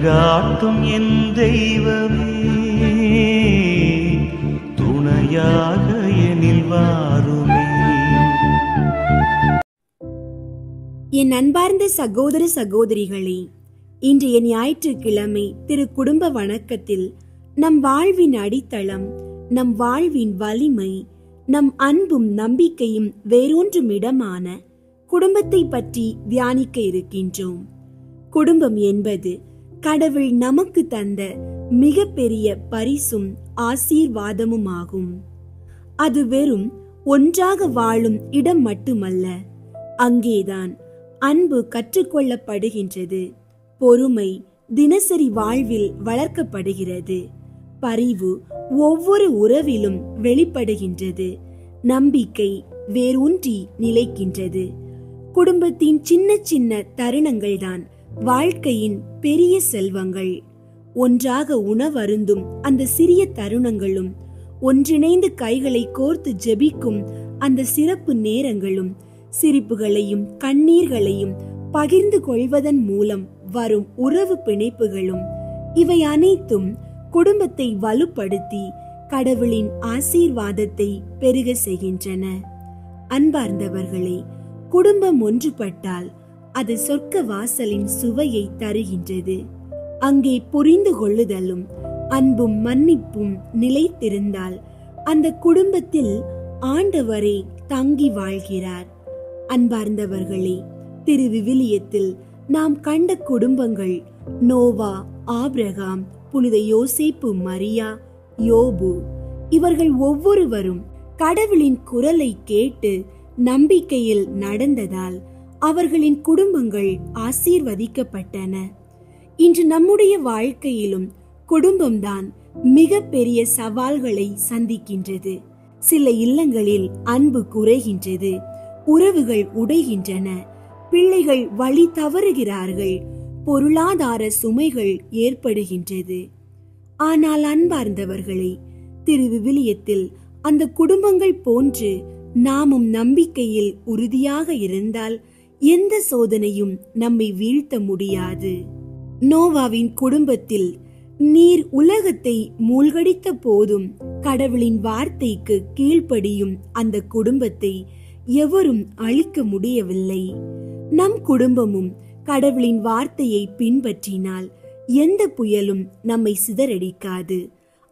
வழிகாட்டும் என் தெய்வமே, துணையாக எனில் வாருமே. என் அன்பார்ந்த சகோதர சகோதரிகளே, இன்றைய ஞாயிற்றுக்கிழமை திரு குடும்ப வணக்கத்தில் நம் வாழ்வின் அடித்தளம், நம் வாழ்வின் வலிமை, நம் அன்பும் நம்பிக்கையும் வேரூன்றும் இடமான குடும்பத்தை பற்றி தியானிக்க இருக்கின்றோம். குடும்பம் என்பது கடவுள் நமக்கு தந்த மிகப்பெரிய பரிசும் ஆசீர்வாதமும் ஆகும். அது வெறும் ஒன்றாக வாழும் இடம் மட்டுமல்ல, அங்கேதான் அன்பு கற்றுக்கொள்ளப்படுகின்றது, பொறுமை தினசரி வாழ்வில் வளர்க்கப்படுகிறது, பரிவு ஒவ்வொரு உறவிலும் வெளிப்படுகின்றது, நம்பிக்கை வேரூன்றி நிலைக்கின்றது. குடும்பத்தின் சின்ன சின்ன தருணங்கள்தான் வாழ்க்கையின் பெரிய செல்வங்கள். ஒன்றாக உணவருந்தும் அந்த சிறிய தருணங்களும், ஒன்றிணைந்து கைகளை கோர்த்து ஜெபிக்கும் அந்த சிறப்பு நேரங்களும், சிரிப்புகளையும் கண்ணீர்களையும் பகிர்ந்து கொள்வதன் மூலம் வரும் உறவு பிணைப்புகளும், இவை அனைத்தும் குடும்பத்தை வலுப்படுத்தி கடவுளின் ஆசீர்வாதத்தை பெருக செய்கின்றன. அன்பார்ந்தவர்களே, குடும்பம் ஒன்றுபட்டால் அது சொர்க்க வாசலின் சுவையை தருகின்றது. அங்கே புரிந்து கொள்ளுதலும் அன்பும் மன்னிப்பும் நிலைத்திருந்தால் அந்த குடும்பத்தில் ஆண்டவரே தங்கி வாழ்கிறார். அன்பார்ந்தவர்களே, திரு விவிலியத்தில் நாம் கண்ட குடும்பங்கள் நோவா, ஆபிரகாம், புனித யோசேப்பு, மரியா, யோபு, இவர்கள் ஒவ்வொருவரும் கடவுளின் குரலை கேட்டு நம்பிக்கையில் நடந்ததால் அவர்களின் குடும்பங்கள் ஆசீர்வதிக்கப்பட்டன. இன்று நம்முடைய வாழ்க்கையிலும் குடும்பம்தான் மிக பெரிய சவால்களை சந்திக்கின்றது. சில இல்லங்களில் அன்பு குறைகின்றது, உறவுகள் உடைகின்றன, பிள்ளைகள் வழி தவறுகிறார்கள், பொருளாதார சுமைகள் ஏற்படுகின்றது. ஆனால் அன்பார்ந்தவர்களே, திரு விவிலியத்தில் அந்த குடும்பங்கள் போன்று நாமும் நம்பிக்கையில் உறுதியாக இருந்தால் எந்த சோதனையும் நம்மை வீழ்த்த முடியாது. நோவாவின் குடும்பத்தில் நீர் உலகத்தை மூழ்கடித்த போதும் கடவுளின் வார்த்தைக்கு கீழ்ப்படியும் அந்த குடும்பத்தை எவரும் அழிக்க முடியவில்லை. நம் குடும்பமும் கடவுளின் வார்த்தையை பின்பற்றினால் எந்த புயலும் நம்மை சிதறடிக்காது.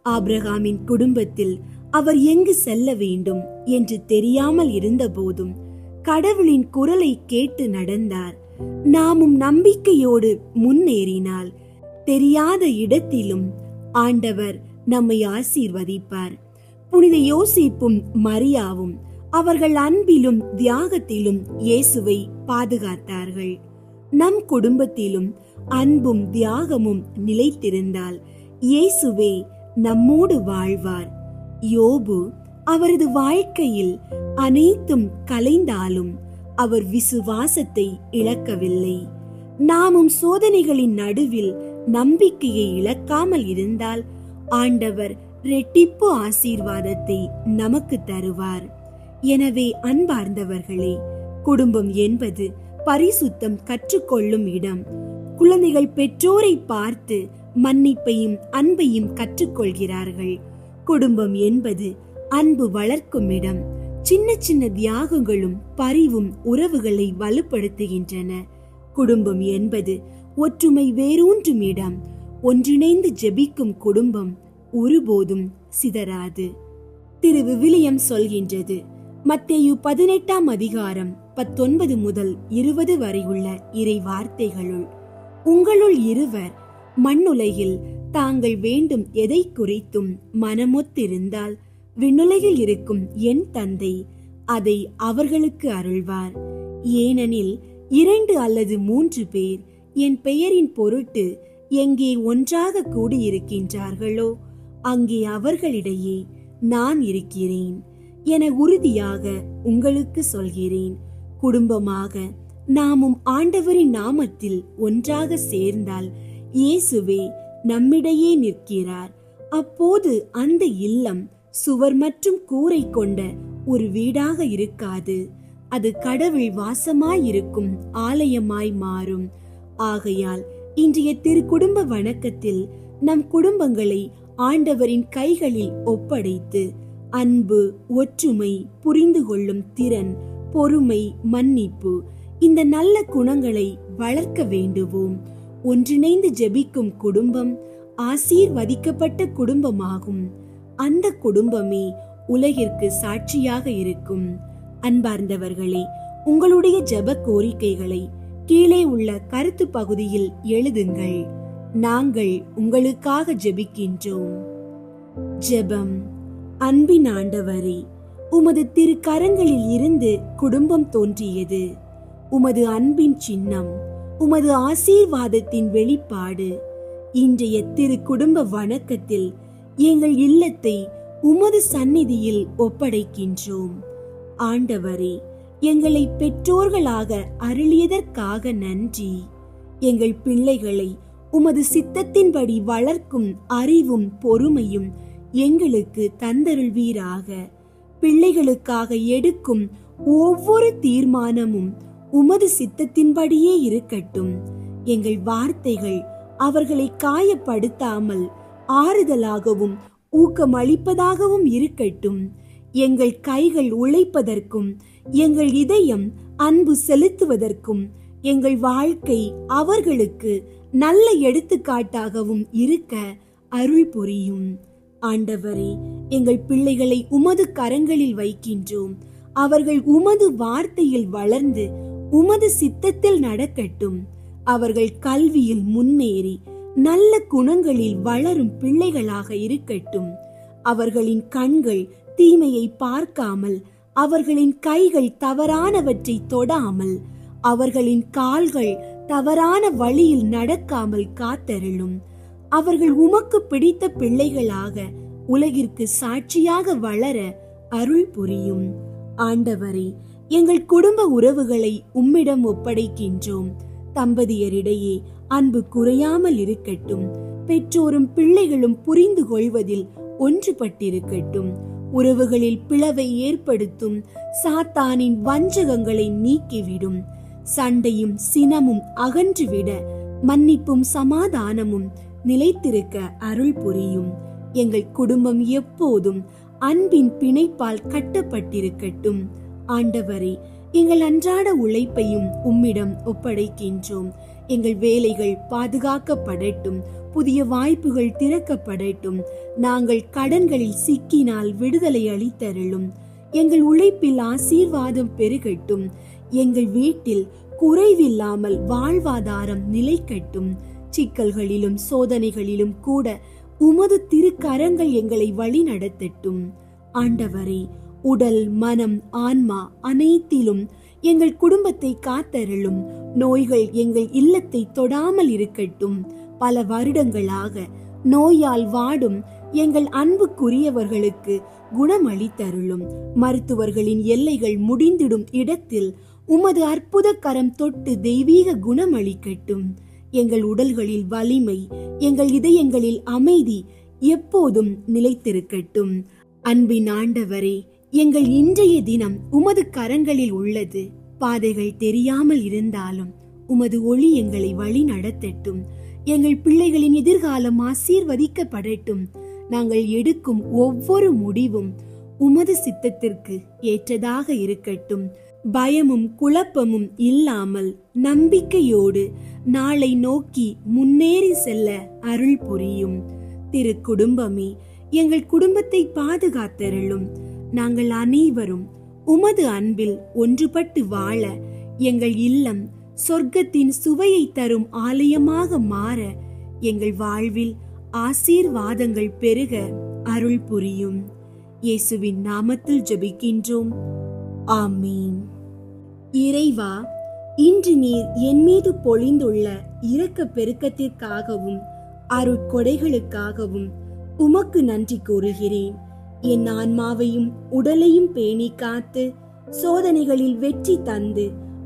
ஆபிரகாமின் குடும்பத்தில் அவர் எங்கு செல்ல வேண்டும் என்று தெரியாமல் இருந்த போதும் கடவுளின் குரலை கேட்டு நடந்தார். நாமும் நம்பிக்கையோடு முன்னேறினால் தெரியாத இடத்திலும் ஆண்டவர் நம்மை ஆசீர்வதிப்பார். புனித யோசேப்பும் மரியாவும் அவர்கள் அன்பிலும் தியாகத்திலும் இயேசுவை பாதுகாத்தார்கள். நம் குடும்பத்திலும் அன்பும் தியாகமும் நிலைத்திருந்தால் இயேசுவே நம்மோடு வாழ்வார். யோபு அவரது வாழ்க்கையில் அனைத்தும் கலைந்தாலும் அவர் விசுவாசத்தை இழக்கவில்லை. நாமும் சோதனைகளின் நடுவில் நம்பிக்கையை இழக்காமல் இருந்தால் ஆண்டவர் இரட்டிப்பு ஆசீர்வாதத்தை நமக்கு தருவார். எனவே அன்பார்ந்தவர்களே, குடும்பம் என்பது பரிசுத்தம் கற்றுக்கொள்ளும் இடம். குழந்தைகள் பெற்றோரை பார்த்து மன்னிப்பையும் அன்பையும் கற்றுக்கொள்கிறார்கள். குடும்பம் என்பது அன்பு வளர்க்கும் இடம். சின்ன சின்ன தியாகங்களும் பரிவும் உறவுகளை வலுப்படுத்துகின்றன. குடும்பம் என்பது ஒற்றுமை வேரூன்றும் இடம். ஒன்றிணைந்து ஜெபிக்கும் குடும்பம் ஒருபோதும் சிதறாது. திரு விவிலியம் சொல்கின்றது, மத்தேயு 18 அதிகாரம் 19 முதல் 20 வரை உள்ள இறை வார்த்தைகளுள், உங்களுள் இருவர் மண்ணுலகில் தாங்கள் வேண்டும் எதை குறித்தும் மனமொத்திருந்தால் விண்ணுலகில் இருக்கும் என் தந்தை அதை அவர்களுக்கு அருள்வார். ஏனெனில் 2 அல்லது 3 பேர் என் பெயரின் பொருட்டு எங்கே ஒன்றாக கூடியிருக்கின்றார்களோ அங்கே அவர்களிடையே நான் இருக்கிறேன் என உறுதியாக உங்களுக்கு சொல்கிறேன். குடும்பமாக நாமும் ஆண்டவரின் நாமத்தில் ஒன்றாக சேர்ந்தால் இயேசுவே நம்மிடையே நிற்கிறார். அப்போது அந்த இல்லம் சுவர் மற்றும் கூரை கொண்ட ஒரு வீடாக இருக்காது. அது கடவுள் வாசமாயிருக்கும் ஆலயமாய் மாறும். ஆகையால் இன்றைய திருக்குடும்ப வணக்கத்தில் நம் குடும்பங்களை ஆண்டவரின் கைகளில் ஒப்படைத்து அன்பு, ஒற்றுமை, புரிந்து கொள்ளும் திறன், பொறுமை, மன்னிப்பு இந்த நல்ல குணங்களை வளர்க்க வேண்டுவோம். ஒன்றிணைந்து ஜெபிக்கும் குடும்பம் ஆசீர்வதிக்கப்பட்ட குடும்பமாகும். அந்த குடும்பமே உலகிற்கு சாட்சியாக இருக்கும். அன்பார்ந்தவர்களே, உங்களுடைய ஜெப கோரிக்கைகளை கீழே உள்ள கருத்து பகுதியில் எழுதுங்கள். நாங்கள் உங்களுக்காக ஜெபிக்கின்றோம். ஜெபம். அன்பின் ஆண்டவரே, உமது திருக்கரங்களில் இருந்து குடும்பம் தோன்றியது. உமது அன்பின் சின்னம், உமது ஆசீர்வாதத்தின் வெளிப்பாடு. இன்றைய திரு குடும்ப வணக்கத்தில் எங்கள் இல்லத்தை உமது சந்நிதியில் ஒப்படைக்கின்றோம். ஆண்டவரே, எங்களை பெற்றோர்களாக அருளியதற்காக நன்றி. எங்கள் பிள்ளைகளை உமது சித்தத்தின்படி வளர்க்கும் அறிவும் பொறுமையும் எங்களுக்கு தந்தருள்வீராக. பிள்ளைகளுக்காக எடுக்கும் ஒவ்வொரு தீர்மானமும் உமது சித்தத்தின்படியே இருக்கட்டும். எங்கள் வார்த்தைகள் அவர்களை காயப்படுத்தாமல் ஆறுதலாகவும் ஊக்கமளிப்பதாகவும் இருக்கட்டும். எங்கள் கைகள் உழைப்பதற்கும் எங்கள் இதயம் அன்பு செலுத்துவதற்கும் எங்கள் வாழ்க்கை அவர்களுக்கு நல்ல எடுத்துக்காட்டாகவும் இருக்க அருள் புரியும். ஆண்டவரே, எங்கள் பிள்ளைகளை உமது கரங்களில் வைக்கின்றோம். அவர்கள் உமது வார்த்தையில் வளர்ந்து உமது சித்தத்தில் நடக்கட்டும். அவர்கள் கல்வியில் முன்னேறி நல்ல குணங்களில் வளரும் பிள்ளைகளாக இருக்கட்டும். அவர்களின் கண்கள் தீமையை பார்க்காமல், அவர்களின் கைகள் தவறானவற்றை தொடாமல், அவர்களின் கால்கள் தவறான வழியில் நடக்காமல் காத்தருளும். அவர்கள் உமக்கு பிடித்த பிள்ளைகளாக உலகிற்கு சாட்சியாக வளர அருள் புரியும். ஆண்டவரே, எங்கள் குடும்ப உறவுகளை உம்மிடம் ஒப்படைக்கின்றோம். தம்பதியரிடையே அன்பு குறையாமல் இருக்கட்டும். பெற்றோரும் பிள்ளைகளும் புரிந்து கொள்வதில் ஒன்றுபட்டிருக்கட்டும். உறவுகளில் பிளவை ஏற்படுத்தும் சாத்தானின் வஞ்சகங்களை நீக்கிவிடும். சண்டையும் சினமும் அகன்றுவிட மன்னிப்பும் சமாதானமும் நிலைத்திருக்க அருள் புரியும். எங்கள் குடும்பம் எப்போதும் அன்பின் பிணைப்பால் கட்டப்பட்டிருக்கட்டும். ஆண்டவரே, எங்கள் அன்றாட உழைப்பையும் உம்மிடம் ஒப்படைக்கின்றோம். எங்கள் வேலைகள் பாதுகாக்கப்படட்டும். புதிய வாய்ப்புகள் திறக்கப்படட்டும். நாங்கள் கடன்களில் சிக்கினால் விடுதலை அளித்தருளும். எங்கள் உழைப்பில் ஆசீர்வாதம் பெருகட்டும். எங்கள் வீட்டில் குறைவில்லாமல் வாழ்வாதாரம் நிலைக்கட்டும். சிக்கல்களிலும் சோதனைகளிலும் கூட உமது திருக்கரங்கள் எங்களை வழி நடத்தட்டும். ஆண்டவரே, உடல், மனம், ஆன்மா அனைத்திலும் எங்கள் குடும்பத்தை காத்தருளும். நோய்கள் எங்கள் இல்லத்தை தொடாமல் இருக்கட்டும். பல வருடங்களாக நோயால் வாடும் எங்கள் அன்புக்குரியவர்களுக்கு குணமளித்தருளும். மருத்துவர்களின் எல்லைகள் முடிந்திடும் இடத்தில் உமது அற்புத கரம் தொட்டு தெய்வீக குணமளிக்கட்டும். எங்கள் உடல்களில் வலிமை, எங்கள் இதயங்களில் அமைதி எப்போதும் நிலைத்திருக்கட்டும். அன்பின் ஆண்டவரே, எங்கள் இன்றைய தினம் உமது கரங்களில் உள்ளது. பாதைகள் தெரியாமல் இருந்தாலும் உமது ஒளி எங்களை வழி நடத்தட்டும். எங்கள் பிள்ளைகளின் எதிர்காலம் ஆசீர்வதிக்கப்படட்டும். நாங்கள் எடுக்கும் ஒவ்வொரு முடிவும் உமது சித்தத்திற்கு ஏற்றதாக இருக்கட்டும். பயமும் குழப்பமும் இல்லாமல் நம்பிக்கையோடு நாளை நோக்கி முன்னேறி செல்ல அருள் புரியும். திரு குடும்பமே, எங்கள் குடும்பத்தை பாதுகாத்தருளும். நாங்கள் அனைவரும் உமது அன்பில் ஒன்றுபட்டு வாழ எங்கள் இல்லம் சொர்க்கத்தின் சுவையை தரும் ஆலயமாக மாற எங்கள் வாழ்வில் ஆசீர்வாதங்கள் பெருக அருள் புரியும். இயேசுவின் நாமத்தில் ஜெபிக்கின்றோம். ஆமீன். இறைவா, இன்று நீர் என் மீது பொழிந்துள்ள இரக்க பெருக்கத்திற்காகவும் அருட்கொடைகளுக்காகவும் உமக்கு நன்றி கூறுகிறேன். என் ஆன்மாவையும் உடலையும் பேணி காத்து சோதனைகளில் வெற்றி தந்து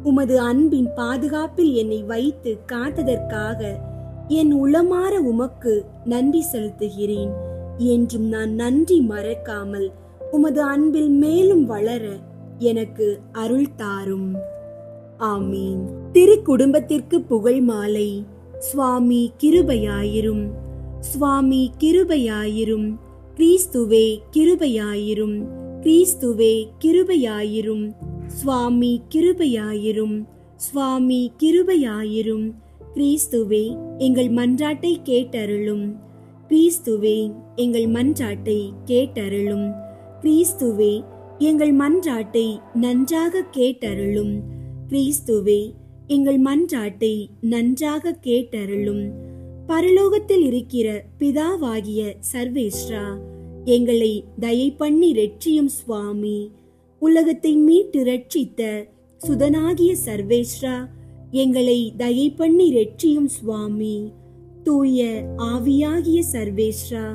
உமது அன்பின் பாதுகாப்பில் என்னை வைத்து காத்ததற்காக என் உளமாற உமக்கு நன்றி செலுத்துகிறேன். என்றும் நான் நன்றி மறக்காமல் உமது அன்பில் மேலும் வளர எனக்கு அருள் தாரும். ஆமீன். திரு குடும்பத்திற்கு புகழ் மாலை. சுவாமி கிருபையாயிரும். சுவாமி கிருபையாயிரும். கிறிஸ்துவே கிருபையாயிரும். கிறிஸ்துவே கிருபையாயிரும். சுவாமி கிருபையாயிரும். சுவாமி கிருபையாயிரும். கிறிஸ்துவே எங்கள் மன்றாட்டை கேட்டருளும். கிறிஸ்துவே எங்கள் மன்றாட்டை கேட்டருளும். கிறிஸ்துவே எங்கள் மன்றாட்டை நன்றாக கேட்டருளும். கிறிஸ்துவே எங்கள் மன்றாட்டை நன்றாக கேட்டருளும். பரலோகத்தில் இருக்கிற பிதாவாகிய சர்வேஸ்வரா, எங்களை தயை பண்ணி இரட்சியும் சுவாமி. உலகத்தை மீட்டு இரட்சித்த சுதனாகிய சர்வேஸ்வரா, எங்களை தயை பண்ணி இரட்சியும் சுவாமி. தூய ஆவியாகிய சர்வேஸ்வரா,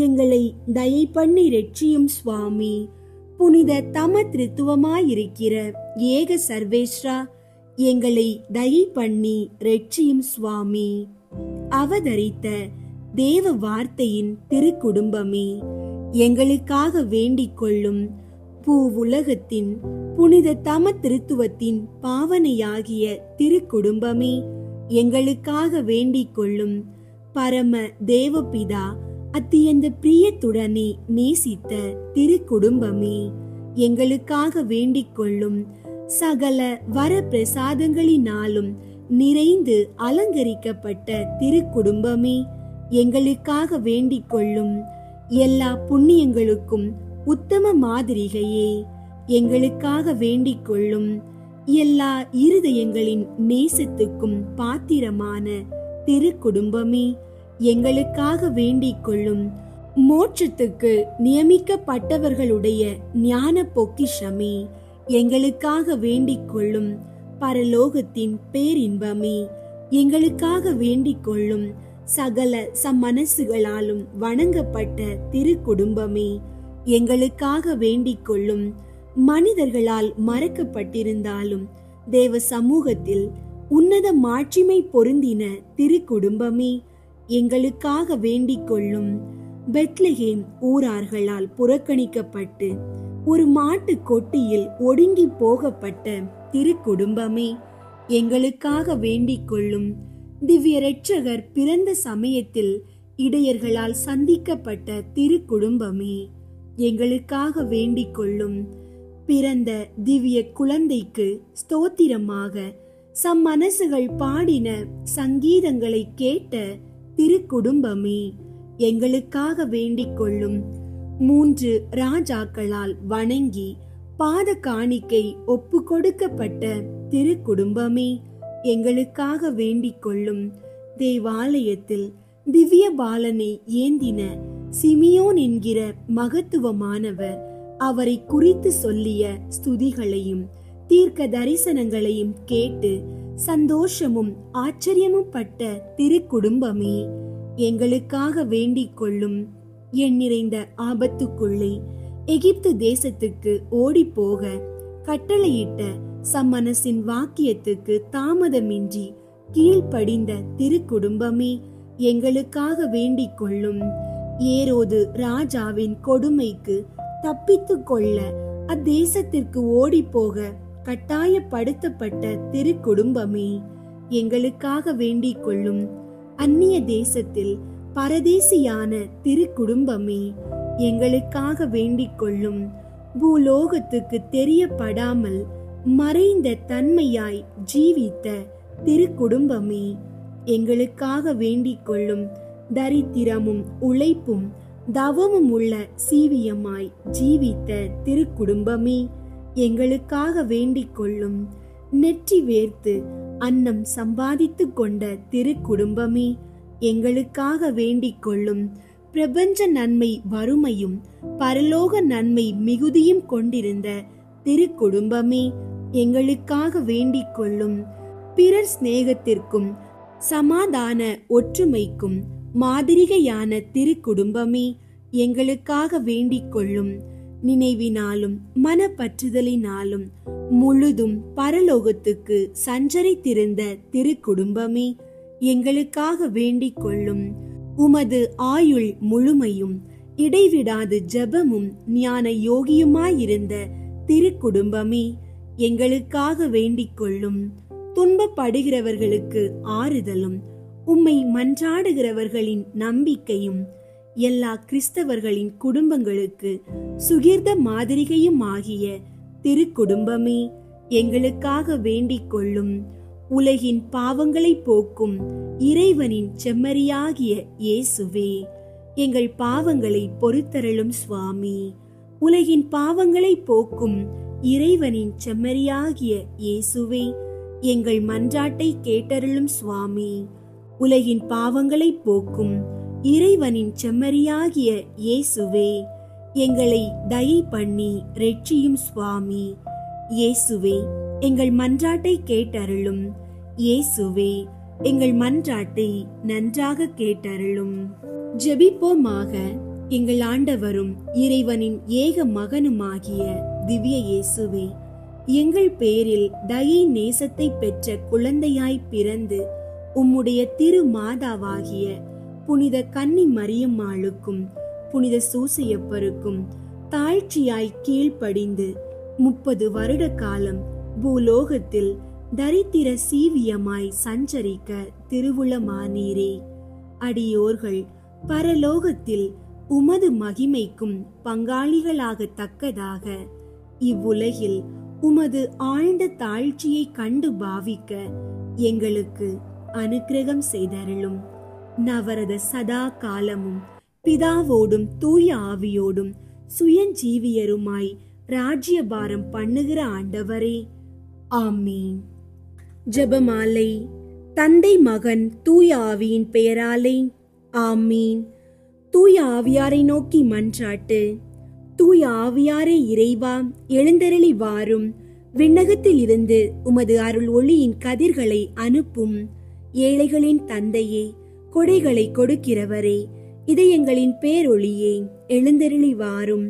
எங்களை தயை பண்ணி இரட்சியும் சுவாமி. புனித தம திருத்துவமாயிருக்கிற ஏக சர்வேஸ்வரா, எங்களை தயை பண்ணி இரட்சியும் சுவாமி. அவதரித்த தேவ வார்த்தையின் திருக்குடும்பமே, எங்களுக்காக வேண்டிக் கொள்ளும். பூவுலகத்தின் புனித தம திருத்துவத்தின் பாவனையாகிய திருக்குடும்பமே, எங்களுக்காக வேண்டிக் கொள்ளும். பரம தேவபிதா அத்தியந்த பிரியத்துடனே நேசித்த திருக்குடும்பமே, எங்களுக்காக வேண்டிக் கொள்ளும். சகல வர பிரசாதங்களினாலும் நிறைந்து அலங்கரிக்கப்பட்ட திருக்குடும்பமே, எங்களுக்காக வேண்டிக் கொள்ளும். எல்லா புண்ணியங்களுக்கும் உத்தம மாதிரிகையே, எங்களுக்காக வேண்டிக் கொள்ளும். எல்லா இருதயங்களின் நேசத்துக்கும் பாத்திரமான திருக்குடும்பமே, எங்களுக்காக வேண்டிக் கொள்ளும். மோட்சத்துக்கு நியமிக்கப்பட்டவர்களுடைய ஞான பொக்கிஷமே, எங்களுக்காக வேண்டிக் கொள்ளும். பரலோகத்தின் பேரின்பமே, எங்களுக்காக வேண்டிக் கொள்ளும். சகல சம்மனசுகளாலும் வணங்கப்பட்ட திருக்குடும்பமே, எங்களுக்காக வேண்டிக் கொள்ளும். மனிதர்களால் மறக்கப்பட்டிருந்தாலும் தேவ சமூகத்தில் உன்னத மாட்சிமை பொருந்தின திருக்குடும்பமே, எங்களுக்காக வேண்டிக் கொள்ளும். பெத்லகேம் ஊரார்களால் புறக்கணிக்கப்பட்டு ஒரு மாட்டு கொட்டியில் ஒடுங்கி போகப்பட்ட திருக்குடும்பமே, எங்களுக்காக வேண்டிக் கொள்ளும். திவ்ய இரட்சகர் பிறந்த சமயத்தில் இடையர்களால் சந்திக்கப்பட்ட திருக்குடும்பமே, எங்களுக்காக வேண்டிக் கொள்ளும். பிறந்த திவ்ய குழந்தைக்கு ஸ்தோத்திரமாக சம்மனசுகள் பாடின சங்கீதங்களை கேட்ட திருக்குடும்பமே, எங்களுக்காக வேண்டிக் கொள்ளும். 3 ராஜாக்களால் வணங்கி பாத காணிக்கை ஒப்பு கொடுக்கப்பட்ட திருக்குடும்பமே, எங்களுக்காக வேண்டிக் கொள்ளும். தேவாலயத்தில் திவ்ய பாலனை ஏந்தின சிமியோன் என்கிற மகத்துவமானவர் அவரை குறித்து சொல்லிய ஸ்துதிகளையும் தீர்க்க தரிசனங்களையும் கேட்டு சந்தோஷமும் ஆச்சரியமும் பட்ட திருக்குடும்பமே, எங்களுக்காக வேண்டிக் கொள்ளும். என் நிறைந்த ஆபத்துக்குள்ளே எகிப்து தேசத்துக்கு ஓடி போக கட்டளையிட்ட சம்மனசின் வாக்கியத்துக்கு தாமதமின்றி கீழ்ப்படிந்த திருக்குடும்பமே, எங்களுக்காக வேண்டிக் கொள்ளும். ஏரோது ராஜாவின் கொடுமைக்கு தப்பித்து கொள்ள அத்தேசத்திற்கு ஓடி போக கட்டாயப்படுத்தப்பட்ட திருக்குடும்பமே, எங்களுக்காக வேண்டிக் கொள்ளும். அந்நிய தேசத்தில் பரதேசியான திருக்குடும்பமே, எங்களுக்காக வேண்டிக் கொள்ளும். பூலோகத்துக்கு தெரியப்படாமல் மறைந்த தன்மையாய் ஜீவித்த திருக்குடும்பமே, எங்களுக்காக வேண்டிக் கொள்ளும். தரித்திரமும் உழைப்பும் தவமும் உள்ள சீவியமாய் ஜீவித்த திருக்குடும்பமே, எங்களுக்காக வேண்டிக் கொள்ளும். நெற்றி வேர்த்து அன்னம் சம்பாதித்து கொண்ட திருக்குடும்பமே, எங்களுக்காக வேண்டிக் கொள்ளும். பிரபஞ்ச நன்மை வறுமையும் பரலோக நன்மை மிகுதியும் கொண்டிருந்த திருக்குடும்பமே, எங்களுக்காக வேண்டிக் கொள்ளும். பிறர் சிநேகத்திற்கும் சமாதான ஒற்றுமைக்கும் மாதிரிகையான திருக்குடும்பமே, எங்களுக்காக வேண்டிக் கொள்ளும். நினைவினாலும் மனப்பற்றுதலினாலும் முழுதும் பரலோகத்துக்கு சஞ்சரித்திருந்த திருக்குடும்பமே, எங்களுக்காக வேண்டிக் கொள்ளும். உமது ஆயுள் முழுமையும் இடைவிடாது ஜெபமும் ஞான யோகியுமாயிருந்த திருக்குடும்பமே, எங்களுக்காக வேண்டிக் கொள்ளும். துன்பப்படுகிறவர்களுக்கு ஆறுதலும் உம்மை மன்றாடுகிறவர்களின் நம்பிக்கையும் எல்லா கிறிஸ்தவர்களின் குடும்பங்களுக்கு சுகிர்த மாதிரிகையும் ஆகிய திருக்குடும்பமே, எங்களுக்காக வேண்டிக் கொள்ளும். உலகின் பாவங்களை போக்கும் இறைவனின் செம்மறியாகிய இயேசுவே, எங்கள் பாவங்களை பொறுத்தருளும் சுவாமி. உலகின் பாவங்களை போக்கும் இறைவனின் செம்மறியாகிய இயேசுவே, எங்கள் மன்றாட்டை கேட்டருளும் சுவாமி. உலகின் பாவங்களை போக்கும் இறைவனின் செம்மறியாகிய இயேசுவே, எங்களை தயை பண்ணி ரட்சியும் சுவாமி. இயேசுவே, எங்கள் மன்றாட்டை கேட்டருளும். இயேசுவே, எங்கள் மன்றாட்டை நன்றாக கேட்டருளும். ஜெபிப்போமாக. எங்கள் ஆண்டவரும் இறைவனின் ஏக மகனுமாகிய திவ்ய இயேசுவே, எங்கள் பேரில் தயை நேசத்தை பெற்ற குழந்தையாய் பிறந்து உம்முடைய திரு மாதாவாகிய புனித கன்னி மரியம்மாளுக்கும் புனித சூசையப்பருக்கும் தாழ்ச்சியாய் கீழ்ப்படிந்து 30 வருட காலம் பூலோகத்தில் தரித்திர சீவியமாய் சஞ்சரிக்க திருவுளமானீரே. அடியோர்கள் பரலோகத்தில் உமது மகிமைக்கும் பங்காளிகளாக தக்கதாக இவ்வுலகில் உமது ஆழ்ந்த தாழ்ச்சியை கண்டு பாவிக்க எங்களுக்கு அனுக்கிரகம் செய்தருளும். நவரத சதா காலமும் பிதாவோடும் தூய ஆவியோடும் சுயஞ்சீவியருமாய் ராஜ்யபாரம் பண்ணுகிற ஆண்டவரே, ஆமீன். ஜெபமாலை. தந்தை, மகன், தூய ஆவியின் பெயராலே, ஆமீன். தூய ஆவியாரை நோக்கி மன்றாட்டு. தூய ஆவியாரே இறைவா, எழுந்தருளி வாரும். விண்ணகத்தில் இருந்து உமது அருள் ஒளியின் கதிர்களை அனுப்பும். ஏழைகளின் தந்தையே, கொடைகளை கொடுக்கிறவரே, இதயங்களின் பேரொளியே, எழுந்தருளி வாரும்.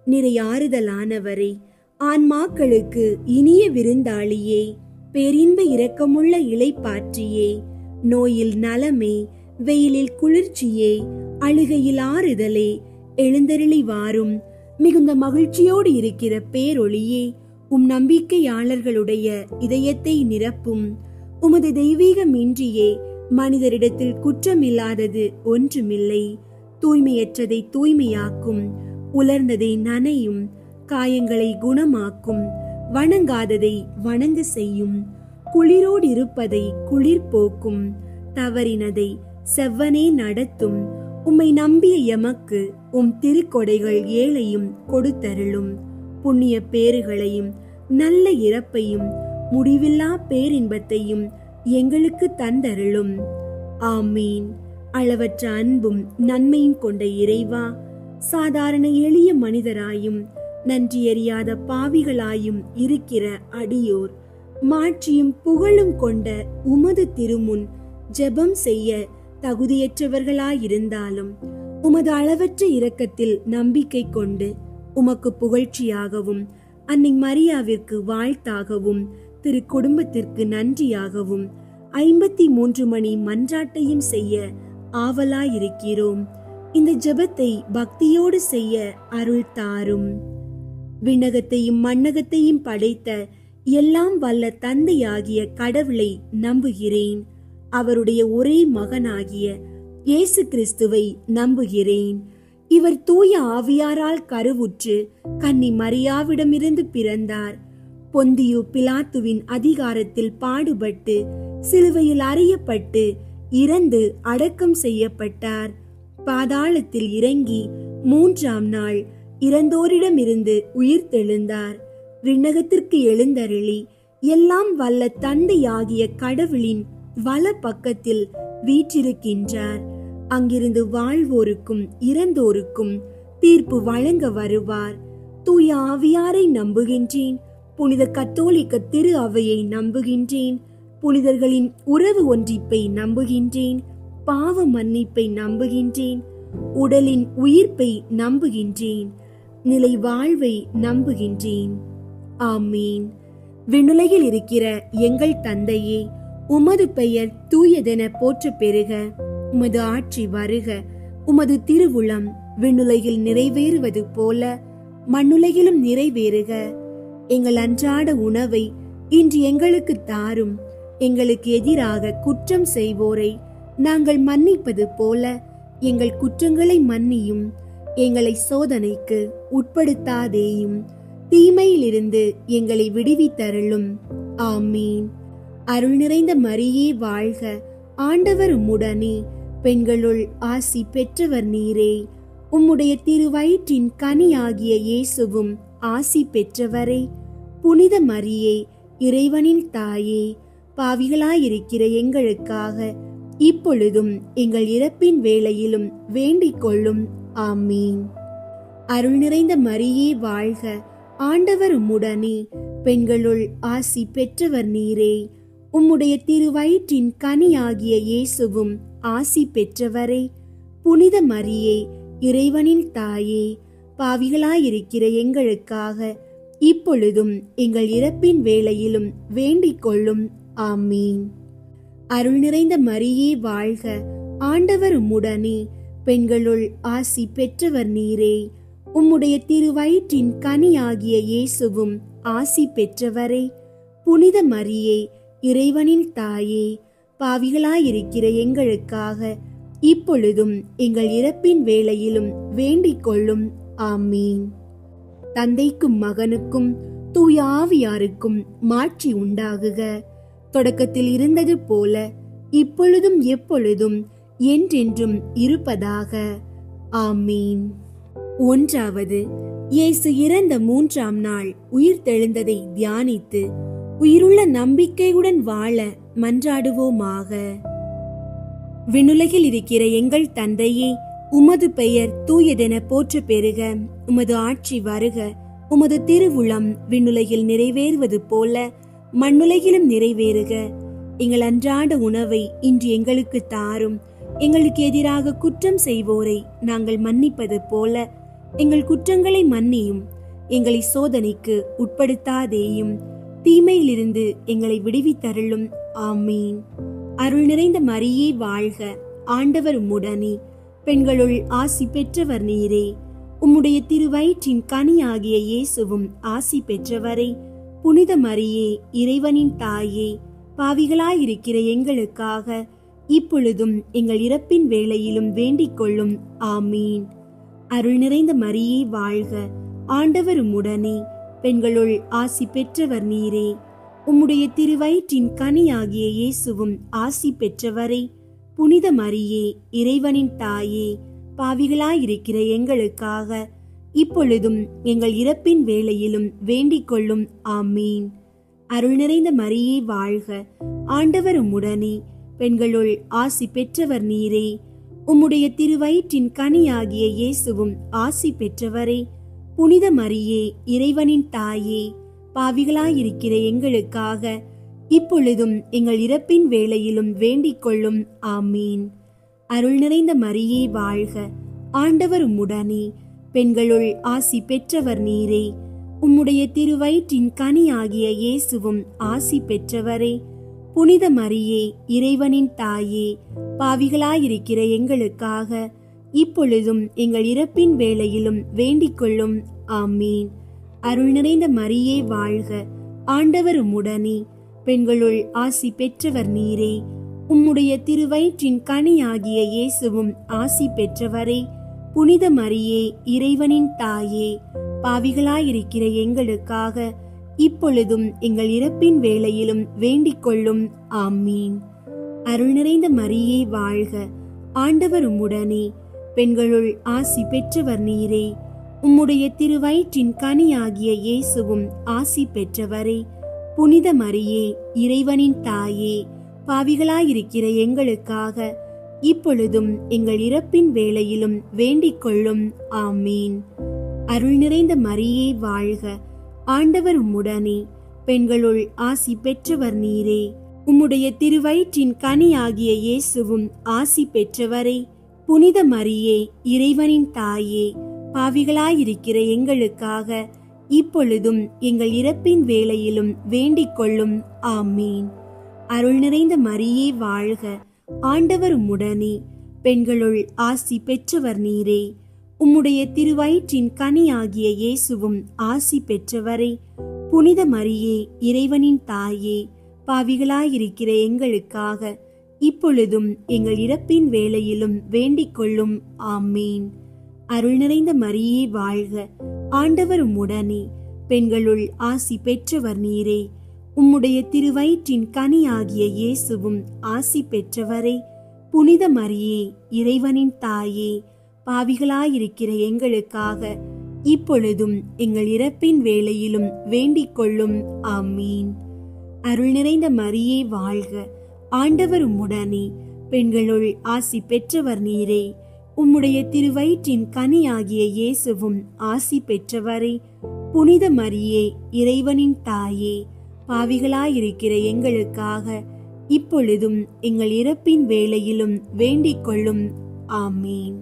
நிறையாறுதலானவரே, ஆன்மாக்களுக்கு இனிய விருந்தாளியே, பேரின்ப இரக்கமுள்ள இளைப்பாற்றியே, நோயில் நலமே, வெயிலில் குளிர்ச்சியே, அழுகையில் ஆறுதலே, எழுந்தருளி வாரும். மிகுந்த மகிழ்ச்சியோடு இருக்கிற பேரொளியே, நம்பிக்கையாளர்களுடைய இதயத்தை நிரப்பும். உமது தெய்வீகமின்றியே மனிதரிடத்தில் குற்றமில்லாதது ஒன்றுமில்லை. தூய்மையற்றதை தூய்மையாக்கும், உலர்ந்ததை நனையும், காயங்களை குணமாக்கும், வணங்காததை வணங்க செய்யும், குளிரோடு இருப்பதை குளிர் போக்கும், தவறினதை செவ்வனே நடத்தும். உம்மை நம்பிய எமக்கு திருக்கொடைகள் ஏழையும் கொடுத்தருளும். புண்ணிய பேறுகளையும் நல்ல இறப்பையும் முடிவில்லா பேரின்பத்தையும் எங்களுக்கு தந்தருளும். ஆமீன். அளவற்ற அன்பும் நன்மையும் கொண்ட இறைவா, சாதாரண எளிய மனிதராயும் நன்றியறியாத பாவிகளாயும் இருக்கிற அடியோர் மாட்சியும் புகழும் கொண்ட உமது திருமுன் ஜெபம் செய்ய தகுதியற்றவர்களாயிருந்தாலும் உமது அளவற்ற இரக்கத்தில் நம்பிக்கை கொண்டு உமக்கு புகழ்ச்சியாகவும் அன்னை மரியாவிற்கு வாழ்த்தாகவும் திரு குடும்பத்திற்கு நன்றியாகவும் 53 மணி மன்றாட்டையும் செய்ய ஆவலாயிருக்கிறோம். இந்த ஜெபத்தை பக்தியோடு செய்ய அருள் தாரும். விண்ணகத்தையும் மண்ணகத்தையும் படைத்த எல்லாம் வல்ல தந்தையாகிய கடவுளை நம்புகிறேன். அவருடைய ஒரே மகனாகிய இயேசு கிறிஸ்துவை நம்புகிறேன். இவர் தூய ஆவியாரால் கருவுற்று கன்னி மரியாவிடமிருந்து பிறந்தார். பொந்தியு பிலாத்துவின் அதிகாரத்தில் பாடுபட்டு சிலுவையில் அறையப்பட்டு இறந்து அடக்கம் செய்யப்பட்டார். பாதாளத்தில் இறங்கி 3ஆம் நாள் இறந்தோரிடமிருந்து உயிர்த்தெழுந்தார். விண்ணகத்திற்கு எழுந்தருளி எல்லாம் வல்ல தந்தையாகிய கடவுளின் வல பக்கத்தில் வீற்றிருக்கின்றார். அங்கிருந்து வாழ்வோருக்கும் இறந்தோருக்கும் தீர்ப்பு வழங்க வருவார். தூய ஆவியாரை நம்புகின்றேன். புனித கத்தோலிக்க திரு அவையை நம்புகின்றேன். புனிதர்களின் உறவு ஒன்றிப்பை நம்புகின்றேன். பாவ மன்னிப்பை நம்புகின்றேன். உடலின் உயிர்ப்பை நம்புகின்றேன். நிலை வாழ்வை நம்புகின்றேன். ஆமீன். விண்ணுலகில் இருக்கிற எங்கள் தந்தையே, உமது பெயர் தூயதென போற்ற பெறுக. உமது ஆட்சி வருக. உமது திருவுளம் விண்ணுலகில் நிறைவேறுவது போல மண்ணுலகிலும் நிறைவேறுக. எங்கள் அன்றாட உணவை இன்று எங்களுக்கு தாரும். எங்களுக்கு எதிராக குற்றம் செய்வோரை நாங்கள் மன்னிப்பது போல எங்கள் குற்றங்களை மன்னியும். எங்களை சோதனைக்கு உட்படுத்தாதேயும், தீமையிலிருந்து எங்களை விடுவித்தருளும். ஆமீன். அருள் நிறைந்த மரியே வாழ்க, ஆண்டவர் உம்முடனே, பெண்களுள் ஆசி பெற்றவர் நீரே. உம்முடைய திருவயிற்றின் கனியாகிய இயேசுவும் ஆசி பெற்றவரே. புனித மரியே, இறைவனின் தாயே, பாவிகளாயிருக்கிற எங்களுக்காக இப்பொழுதும் எங்கள் இறப்பின் வேளையிலும் வேண்டிக் கொள்ளும். ஆமீன். அருள் நிறைந்த மரியே வாழ்க, ஆண்டவர் உம்முடனே, பெண்களுள் ஆசி பெற்றவர் நீரே. உம்முடைய திருவயிற்றின் கனியாகிய இயேசுவும் ஆசி பெற்றவரே. புனித மரியே, இறைவனின் தாயே, பாவிகளாயிருக்கிற எங்களுக்காக இப்பொழுதும் எங்கள் இறப்பின் வேளையிலும் வேண்டிக் கொள்ளும். ஆமீன். அருள் நிறைந்த மரியே வாழ்க, ஆண்டவர் உம்முடனே, பெண்களுள் ஆசி பெற்றவர் நீரே. உம்முடைய திருவயிற்றின் கனியாகிய இயேசுவும் ஆசி பெற்றவரே. புனித மரியே, இறைவனின் தாயே, பாவிகளாயிருக்கிற எங்களுக்காக இப்பொழுதும் எங்கள் இறப்பின் வேளையிலும் வேண்டிக் கொள்ளும். ஆமீன். தந்தைக்கும் மகனுக்கும் தூய ஆவியாருக்கும் மாட்சி உண்டாகுக. தொடக்கத்தில் இருந்தது போல இப்பொழுதும் எப்பொழுதும் என்றென்றும் இருப்பதாக. ஆமீன். ஒன்றாவது, இயேசு இறந்த 3ஆம் நாள் உயிர்த்தெழுந்ததை தியானித்து உயிருள்ள நம்பிக்கையுடன் வாழ மன்றாடுவோமாக. விண்ணுலகில் இருக்கிற எங்கள் தந்தையே, உமது பெயர் தூயதென போற்ற பெறுக. உமது ஆட்சி வருக. உமது திருவுளம் விண்ணுலகில் நிறைவேறுவது போல மண்ணுலகிலும் நிறைவேறுக. எங்கள் அன்றாட உணவை இன்று எங்களுக்கு தாரும். எங்களுக்கு எதிராக குற்றம் செய்வோரை நாங்கள் மன்னிப்பது போல எங்கள் குற்றங்களை மன்னியும். எங்களை சோதனைக்கு உட்படுத்தாதேயும், தீமையிலிருந்து எங்களை விடுவித்தருளும். ஆமீன். அருள் நிறைந்த மரியே வாழ்க, ஆண்டவர் உம்முடனே, பெண்களுள் ஆசி பெற்றவர் நீரே. உம்முடைய திருவயிற்றின் கனியாகிய இயேசுவும் ஆசி பெற்றவரே. புனித மரியே, இறைவனின் தாயே, பாவிகளாயிருக்கிற எங்களுக்காக இப்பொழுதும் எங்கள் இறப்பின் வேளையிலும் வேண்டிக் கொள்ளும். ஆமீன். அருள் நிறைந்த மரியே வாழ்க, ஆண்டவர் உம்முடனே, பெண்களுள் ஆசி பெற்றவர் நீரே. உம்முடைய திருவயிற்றின் கனியாகிய இயேசுவும் ஆசி பெற்றவரே. புனித மரியே, இறைவனின் தாயே, பாவிகளாயிருக்கிற எங்களுக்காக இப்பொழுதும் எங்கள் இறப்பின் வேளையிலும் வேண்டிக் கொள்ளும். ஆமீன். அருள் நிறைந்த மரியே வாழ்க, ஆண்டவர் உம்முடனே, பெண்களுள் ஆசி பெற்றவர் நீரே. உம்முடைய திருவயிற்றின் கனியாகிய இயேசுவும் ஆசி பெற்றவரே. புனித மரியே, இறைவனின் தாயே, பாவிகளாயிருக்கிற எங்களுக்காக இப்பொழுதும் எங்கள் இறப்பின் வேளையிலும் வேண்டிக் கொள்ளும். ஆமீன். அருள் நிறைந்த மரியே வாழ்க, ஆண்டவர் உம்முடனே, பெண்களுள் ஆசி பெற்றவர் நீரே. உம்முடைய திருவயிற்றின் கனியாகிய இயேசுவும் ஆசி பெற்றவரே. புனித மரியே, இறைவனின் தாயே, பாவிகளாயிருக்கிற எங்களுக்காக இப்பொழுதும் எங்கள் இறப்பின் வேளையிலும் வேண்டிக் கொள்ளும். ஆமீன். அருள் நிறைந்த மரியே வாழ்க, ஆண்டவர் உம்முடனே, பெண்களுள் ஆசி பெற்றவர் நீரே. உம்முடைய திருவயிற்றின் கனியாகிய இயேசுவும் ஆசி பெற்றவரே. புனித மரியே, இறைவனின் தாயே, பாவிகளாயிருக்கிற எங்களுக்காக இப்பொழுதும் எங்கள் இறப்பின் வேளையிலும் வேண்டிக் கொள்ளும். ஆமீன். அருள் நிறைந்த மரியே வாழ்க, ஆண்டவர் உம்முடனே, பெண்களுள் ஆசி பெற்றவர் நீரே. உம்முடைய திருவயிற்றின் கனியாகிய இயேசுவும் ஆசி பெற்றவரே. புனித மரியே, இறைவனின் தாயே, பாவிகளாயிருக்கிற எங்களுக்காக இப்பொழுதும் எங்கள் இறப்பின் வேளையிலும் வேண்டிக் கொள்ளும். ஆமீன். அருள் நிறைந்த மரியே வாழ்க, ஆண்டவர் உம்முடனே, பெண்களுள் ஆசி பெற்றவர் நீரே. உம்முடைய திருவயிற்றின் கனியாகிய இயேசுவும் ஆசி பெற்றவரே. புனித மரியே, இறைவனின் தாயே, பாவிகளாயிருக்கிற எங்களுக்காக இப்பொழுதும் எங்கள் இறப்பின் வேளையிலும் வேண்டிக் கொள்ளும். ஆமீன். அருள் நிறைந்த மரியே வாழ்க, ஆண்டவர் உம்முடனே, பெண்களுள் ஆசி பெற்றவர் நீரே. உம்முடைய திருவயிற்றின் கனியாகிய இயேசுவும் ஆசி பெற்றவரே. புனித மரியே, இறைவனின் தாயே, பாவிகளாயிருக்கிற எங்களுக்காக இப்பொழுதும் எங்கள் இறப்பின் வேளையிலும் வேண்டிக் கொள்ளும். ஆமீன். அருள் நிறைந்த மரியே வாழ்க, ஆண்டவர் உம்முடனே, பெண்களுள் ஆசி பெற்றவர் நீரே. உம்முடைய திருவயிற்றின் கனியாகிய இயேசுவும் ஆசி பெற்றவரே. புனித மரியே, இறைவனின் தாயே, பாவிகளாயிருக்கிற எங்களுக்காக இப்பொழுதும் எங்கள் இறப்பின் வேளையிலும் வேண்டிக் கொள்ளும். ஆமீன். அருள் நிறைந்த மரியே வாழ்க, ஆண்டவர் உம்முடனே, பெண்களுள் ஆசி பெற்றவர் நீரே. உம்முடைய திருவயிற்றின் கனியாகிய இயேசுவும் ஆசி பெற்றவரே. புனித மரியே, இறைவனின் தாயே, பாவிகளாயிருக்கிற எங்களுக்காக இப்பொழுதும் எங்கள் இறப்பின் வேளையிலும் வேண்டிக் கொள்ளும். ஆமீன்.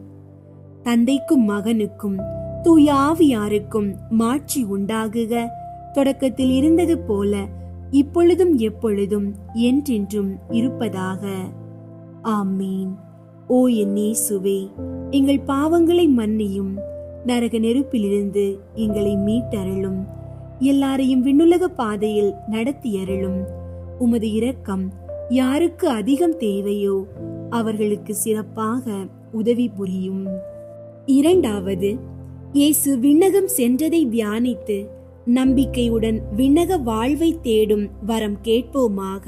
தந்தைக்கும் மகனுக்கும் தூய ஆவியாருக்கும் மாட்சி உண்டாகுக. தொடக்கத்தில் இருந்தது போல இப்பொழுதும் எப்பொழுதும் என்றென்றும் இருப்பதாக. ஆமீன். ஓ என் இயேசுவே, எங்கள் பாவங்களை மன்னியும், நரக நெருப்பிலிருந்து எங்களை மீட்டருளும், எல்லாரையும் விண்ணுலக பாதையில் நடத்தியருளும். உமது இரக்கம் யாருக்கு அதிகம் தேவையோ அவர்களுக்கு சிறப்பாக உதவி புரியும். இரண்டாவது, இயேசு விண்ணகம் சென்றதை தியானித்து நம்பிக்கையுடன் விண்ணக வாழ்வை தேடும் வரம் கேட்போமாக.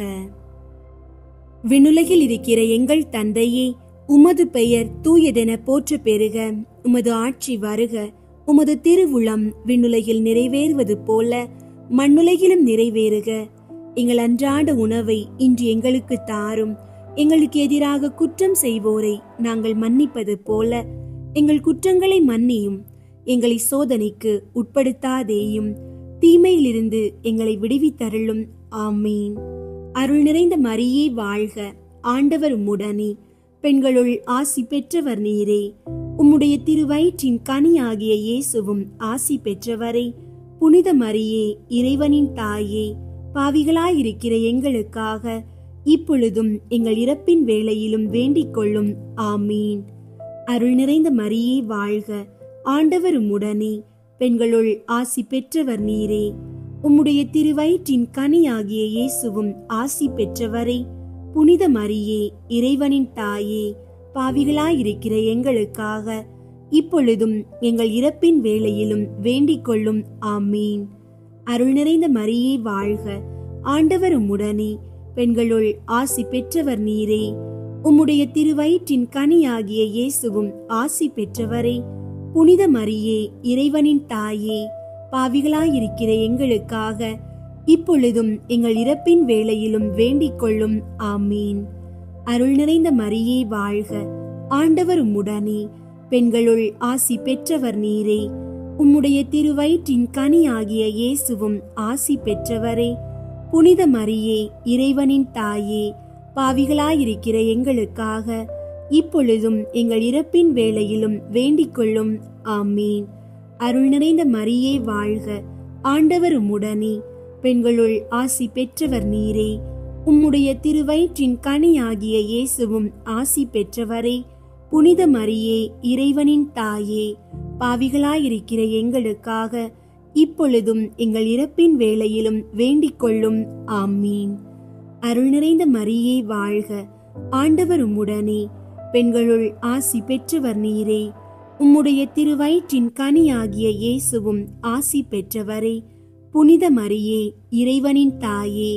விண்ணுலகில் இருக்கிற எங்கள் தந்தையே, உமது பெயர் தூயதென போற்ற பெறுக. உமது ஆட்சி வருக. உமது திருவுளம் விண்ணுலகில் நிறைவேறுவது போல மண்ணுலகிலும் நிறைவேறுக. எங்கள் அன்றாட உணவை இன்று எங்களுக்கு தாரும். எங்களுக்கு எதிராக குற்றம் செய்வோரை நாங்கள் மன்னிப்பது போல எங்கள் குற்றங்களை மன்னியும். எங்களை சோதனைக்கு உட்படுத்தாதேயும், தீமையிலிருந்து எங்களை விடுவித்தருளும். ஆமீன். அருள் நிறைந்த மரியே வாழ்க, ஆண்டவர் உம்முடனே, பெண்களுள் ஆசி பெற்றவர் நீரே. உம்முடைய திருவயிற்றின் கனியாகிய இயேசுவும் ஆசி பெற்றவரே. புனித மரியே, இறைவனின் தாயே, பாவிகளாயிருக்கிற எங்களுக்காக இப்பொழுதும் எங்கள் இறப்பின் வேளையிலும் வேண்டிக் கொள்ளும். ஆமீன். அருள் நிறைந்த மரியே வாழ்க, ஆண்டவர் உம்முடனே, பெண்களுள் ஆசி பெற்றவர் நீரே. உம்முடைய திருவயிற்றின் கனியாகிய இயேசுவும் ஆசி பெற்றவரே. புனித மரியே, இறைவனின் தாயே, பாவிகளாயிருக்கிற எங்களுக்காக இப்பொழுதும் எங்கள் இறப்பின் வேளையிலும் வேண்டிக் கொள்ளும். ஆமீன். அருள் நிறைந்த மரியே வாழ்க, ஆண்டவர் உம்முடனே, பெண்களுள் ஆசி பெற்றவர் நீரே. உம்முடைய திருவயிற்றின் கனியாகிய இயேசுவும் ஆசி பெற்றவரே. புனித மரியே, இறைவனின் தாயே, பாவிகளாயிருக்கிற எங்களுக்காக இப்பொழுதும் எங்கள் இறப்பின் வேளையிலும் வேண்டிக் கொள்ளும். ஆமீன். அருள் நிறைந்த மரியே வாழ்க, ஆண்டவர் உம்முடனே, பெண்களுள் ஆசி பெற்றவர் நீரே. உம்முடைய திருவயிற்றின் கனியாகிய இயேசுவும் ஆசி பெற்றவரே. புனித மரியே, இறைவனின் தாயே, பாவிகளாயிருக்கிற எங்களுக்காக இப்பொழுதும் எங்கள் இறப்பின் வேளையிலும் வேண்டிக் கொள்ளும். ஆமீன். அருள் நிறைந்த மரியே வாழ்க, ஆண்டவர் உம்முடனே, பெண்களுள் ஆசி பெற்றவர் நீரே. உம்முடைய திருவயிற்றின் கனியாகிய இயேசுவும் ஆசி பெற்றவரே. புனித மரியே, இறைவனின் தாயே, பாவிகளாயிருக்கிற எங்களுக்காக இப்பொழுதும் எங்கள் இறப்பின் வேளையிலும் வேண்டிக் கொள்ளும். ஆமீன். அருள் நிறைந்த மரியே வாழ்க, ஆண்டவர் உம்முடனே, பெண்களுள் ஆசி பெற்றவர் நீரே. உம்முடைய திருவயிற்றின் கனியாகிய இயேசுவும் ஆசி பெற்றவரே. புனித மரியே, இறைவனின் தாயே,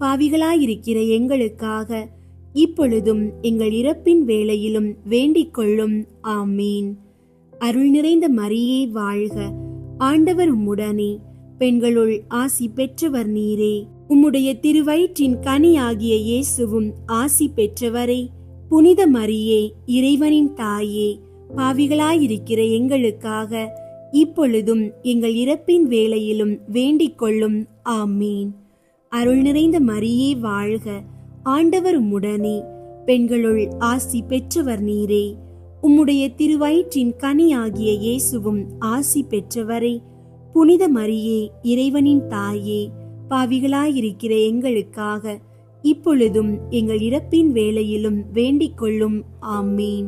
பாவிகளாயிருக்கிற எங்களுக்காக இப்பொழுதும் எங்கள் இறப்பின் வேளையிலும் வேண்டிக் கொள்ளும். ஆமீன். அருள் நிறைந்த மரியே வாழ்க, ஆண்டவர் உம்முடனே, பெண்களுள் ஆசி பெற்றவர் நீரே. உம்முடைய திருவயிற்றின் கனியாகிய இயேசுவும் ஆசி பெற்றவரே. புனித மரியே, இறைவனின் தாயே, பாவிகளாயிருக்கிற எங்களுக்காக இப்பொழுதும் எங்கள் இறப்பின் வேளையிலும் வேண்டிக் கொள்ளும். ஆமீன். அருள் நிறைந்த மரியே வாழ்க, ஆண்டவர் உம்முடனே, பெண்களுள் ஆசி பெற்றவர் நீரே. உம்முடைய திருவயிற்றின் கனியாகிய இயேசுவும் ஆசி பெற்றவரே. புனித மரியே, இறைவனின் தாயே, பாவிகளாயிருக்கிற எங்களுக்காக இப்பொழுதும் எங்கள் இறப்பின் வேளையிலும் வேண்டிக் கொள்ளும். ஆமீன்.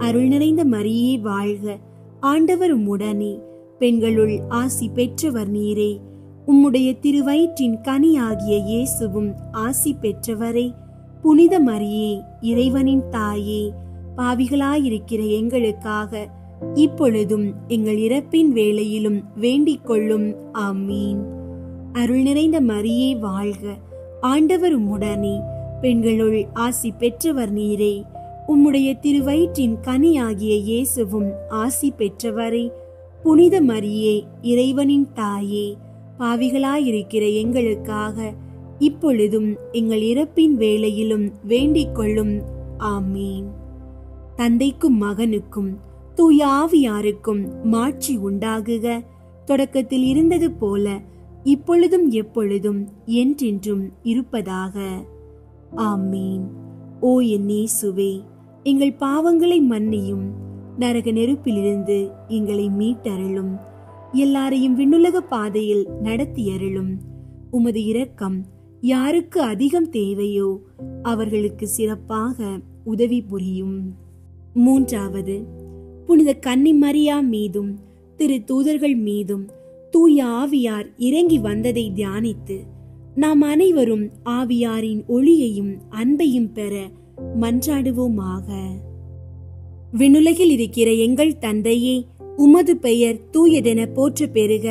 அருள் நிறைந்த மரியே வாழ்க, ஆண்டவர் உம்முடனே, பெண்களுள் ஆசி பெற்றவர் நீரே. உம்முடைய திருவயிற்றின் கனியாகிய இயேசுவும் ஆசி பெற்றவரே. புனித மரியே, இறைவனின் தாயே, பாவிகளாயிருக்கிற எங்களுக்காக இப்பொழுதும் எங்கள் இறப்பின் வேளையிலும் வேண்டிக் கொள்ளும். ஆமீன். அருள் நிறைந்த மரியே வாழ்க, ஆண்டவர் உம்முடனே, பெண்களுள் ஆசி பெற்றவர் நீரே. உம்முடைய திருவயிற்றின் கனியாகிய இயேசுவும் ஆசி பெற்றவரே. புனித மரியே, இறைவனின் தாயே, பாவிகளாயிருக்கிற எங்களுக்காக இப்பொழுதும் எங்கள் இறப்பின் வேளையிலும் வேண்டிக் கொள்ளும். ஆமீன். தந்தைக்கும் மகனுக்கும் தூய ஆவியாருக்கும் மாட்சி உண்டாகுக. தொடக்கத்தில் இருந்தது போல இப்பொழுதும் எப்பொழுதும் என்றென்றும் இருப்பதாக. ஆமீன். ஓ என் இயேசுவே, எங்கள் பாவங்களை மன்னியும், நரக நெருப்பிலிருந்து எங்களை மீட்டருளும், எல்லாரையும் விண்ணுலக பாதையில் நடத்தியருளும். உமது இரக்கம் யாருக்கு அதிகம் தேவையோ அவர்களுக்கு சிறப்பாக உதவி புரியும். மூன்றாவது, புனித கன்னி மரியா மீதும் திரு தூதர்கள் மீதும் தூய ஆவியார் இறங்கி வந்ததை தியானித்து நாம் அனைவரும் ஆவியாரின் ஒளியையும் அன்பையும் பெற மன்றாடுவோமாக. விண்ணுலகில் இருக்கிற எங்கள் தந்தையே, உமது பெயர் தூயதென போற்ற பெறுக.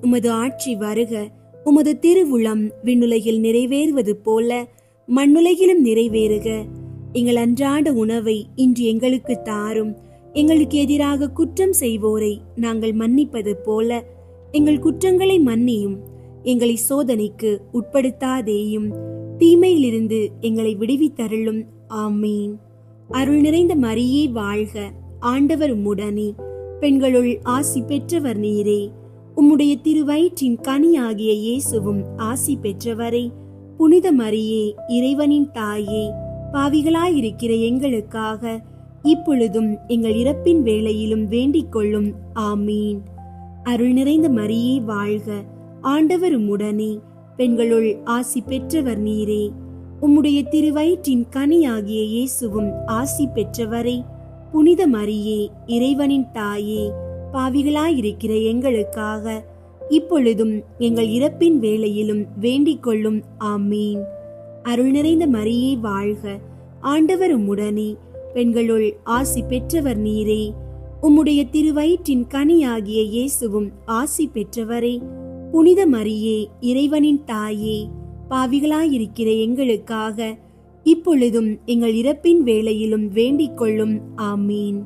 உமது ஆட்சி வருக. உமது திருவுளம் விண்ணுலகில் நிறைவேறுவது போல மண்ணுலகிலும் நிறைவேறுக. எங்கள் அன்றாட உணவை இன்று எங்களுக்கு தாரும். எங்களுக்கு எதிராக குற்றம் செய்வோரை நாங்கள் மன்னிப்பது போல எங்கள் குற்றங்களை மன்னியும். எங்களை சோதனைக்கு உட்படுத்தாதேயும், தீமையிலிருந்து எங்களை விடுவித்தருளும். ஆமீன். அருள் நிறைந்த மரியே வாழ்க, ஆண்டவர் உம்முடனே, பெண்களுள் ஆசி பெற்றவர் நீரே. உம்முடைய திருவயிற்றின் கனியாகிய இயேசுவும் ஆசி பெற்றவரே. புனித மரியே, இறைவனின் தாயே, பாவிகளாயிருக்கிற எங்களுக்காக இப்பொழுதும் எங்கள் இறப்பின் வேளையிலும் வேண்டிக் கொள்ளும். ஆமீன். அருள் நிறைந்த மரியே வாழ்க, ஆண்டவர் உம்முடனே, பெண்களுள் ஆசி பெற்றவர் நீரே. உம்முடைய திருவயிற்றின் கனியாகிய இயேசுவும் ஆசி பெற்றவரே. புனித மரியே, இறைவனின் தாயே, பாவிகளாயிருக்கிற எங்களுக்காக இப்பொழுதும் எங்கள் இறப்பின் வேளையிலும் வேண்டிக் கொள்ளும். ஆமீன். அருள் நிறைந்த மரியே வாழ்க, ஆண்டவர் உம்முடனே, பெண்களுள் ஆசி பெற்றவர் நீரே. உம்முடைய திருவயிற்றின் கனியாகிய இயேசுவும் ஆசி பெற்றவரே. புனித மரியே, இறைவனின் தாயே, பாவிகளாயிருக்கிற எங்களுக்காக இப்பொழுதும் எங்கள் இறப்பின் வேளையிலும் வேண்டிக் கொள்ளும். ஆமீன்.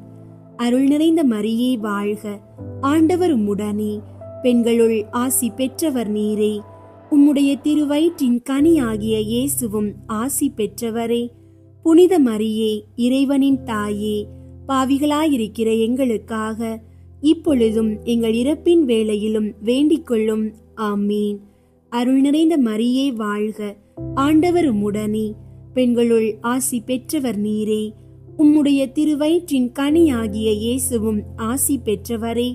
அருள் நிறைந்த மரியே வாழ்க, ஆண்டவர் உம்முடனே, பெண்களுள் ஆசி பெற்றவர் நீரே. உம்முடைய திருவயிற்றின் கனியாகிய இயேசுவும் ஆசி பெற்றவரே. புனித மரியே, இறைவனின் தாயே, பாவிகளாயிருக்கிற எங்களுக்காக இப்பொழுதும் எங்கள் இறப்பின் வேளையிலும் வேண்டிக் கொள்ளும். ஆமீன். அருள் நிறைந்த மரியே வாழ்க, ஆண்டவர் உம்முடனே, பெண்களுள் ஆசி பெற்றவர் நீரே. உம்முடைய திருவயிற்றின் கனியாகிய இயேசுவும் ஆசி பெற்றவரே.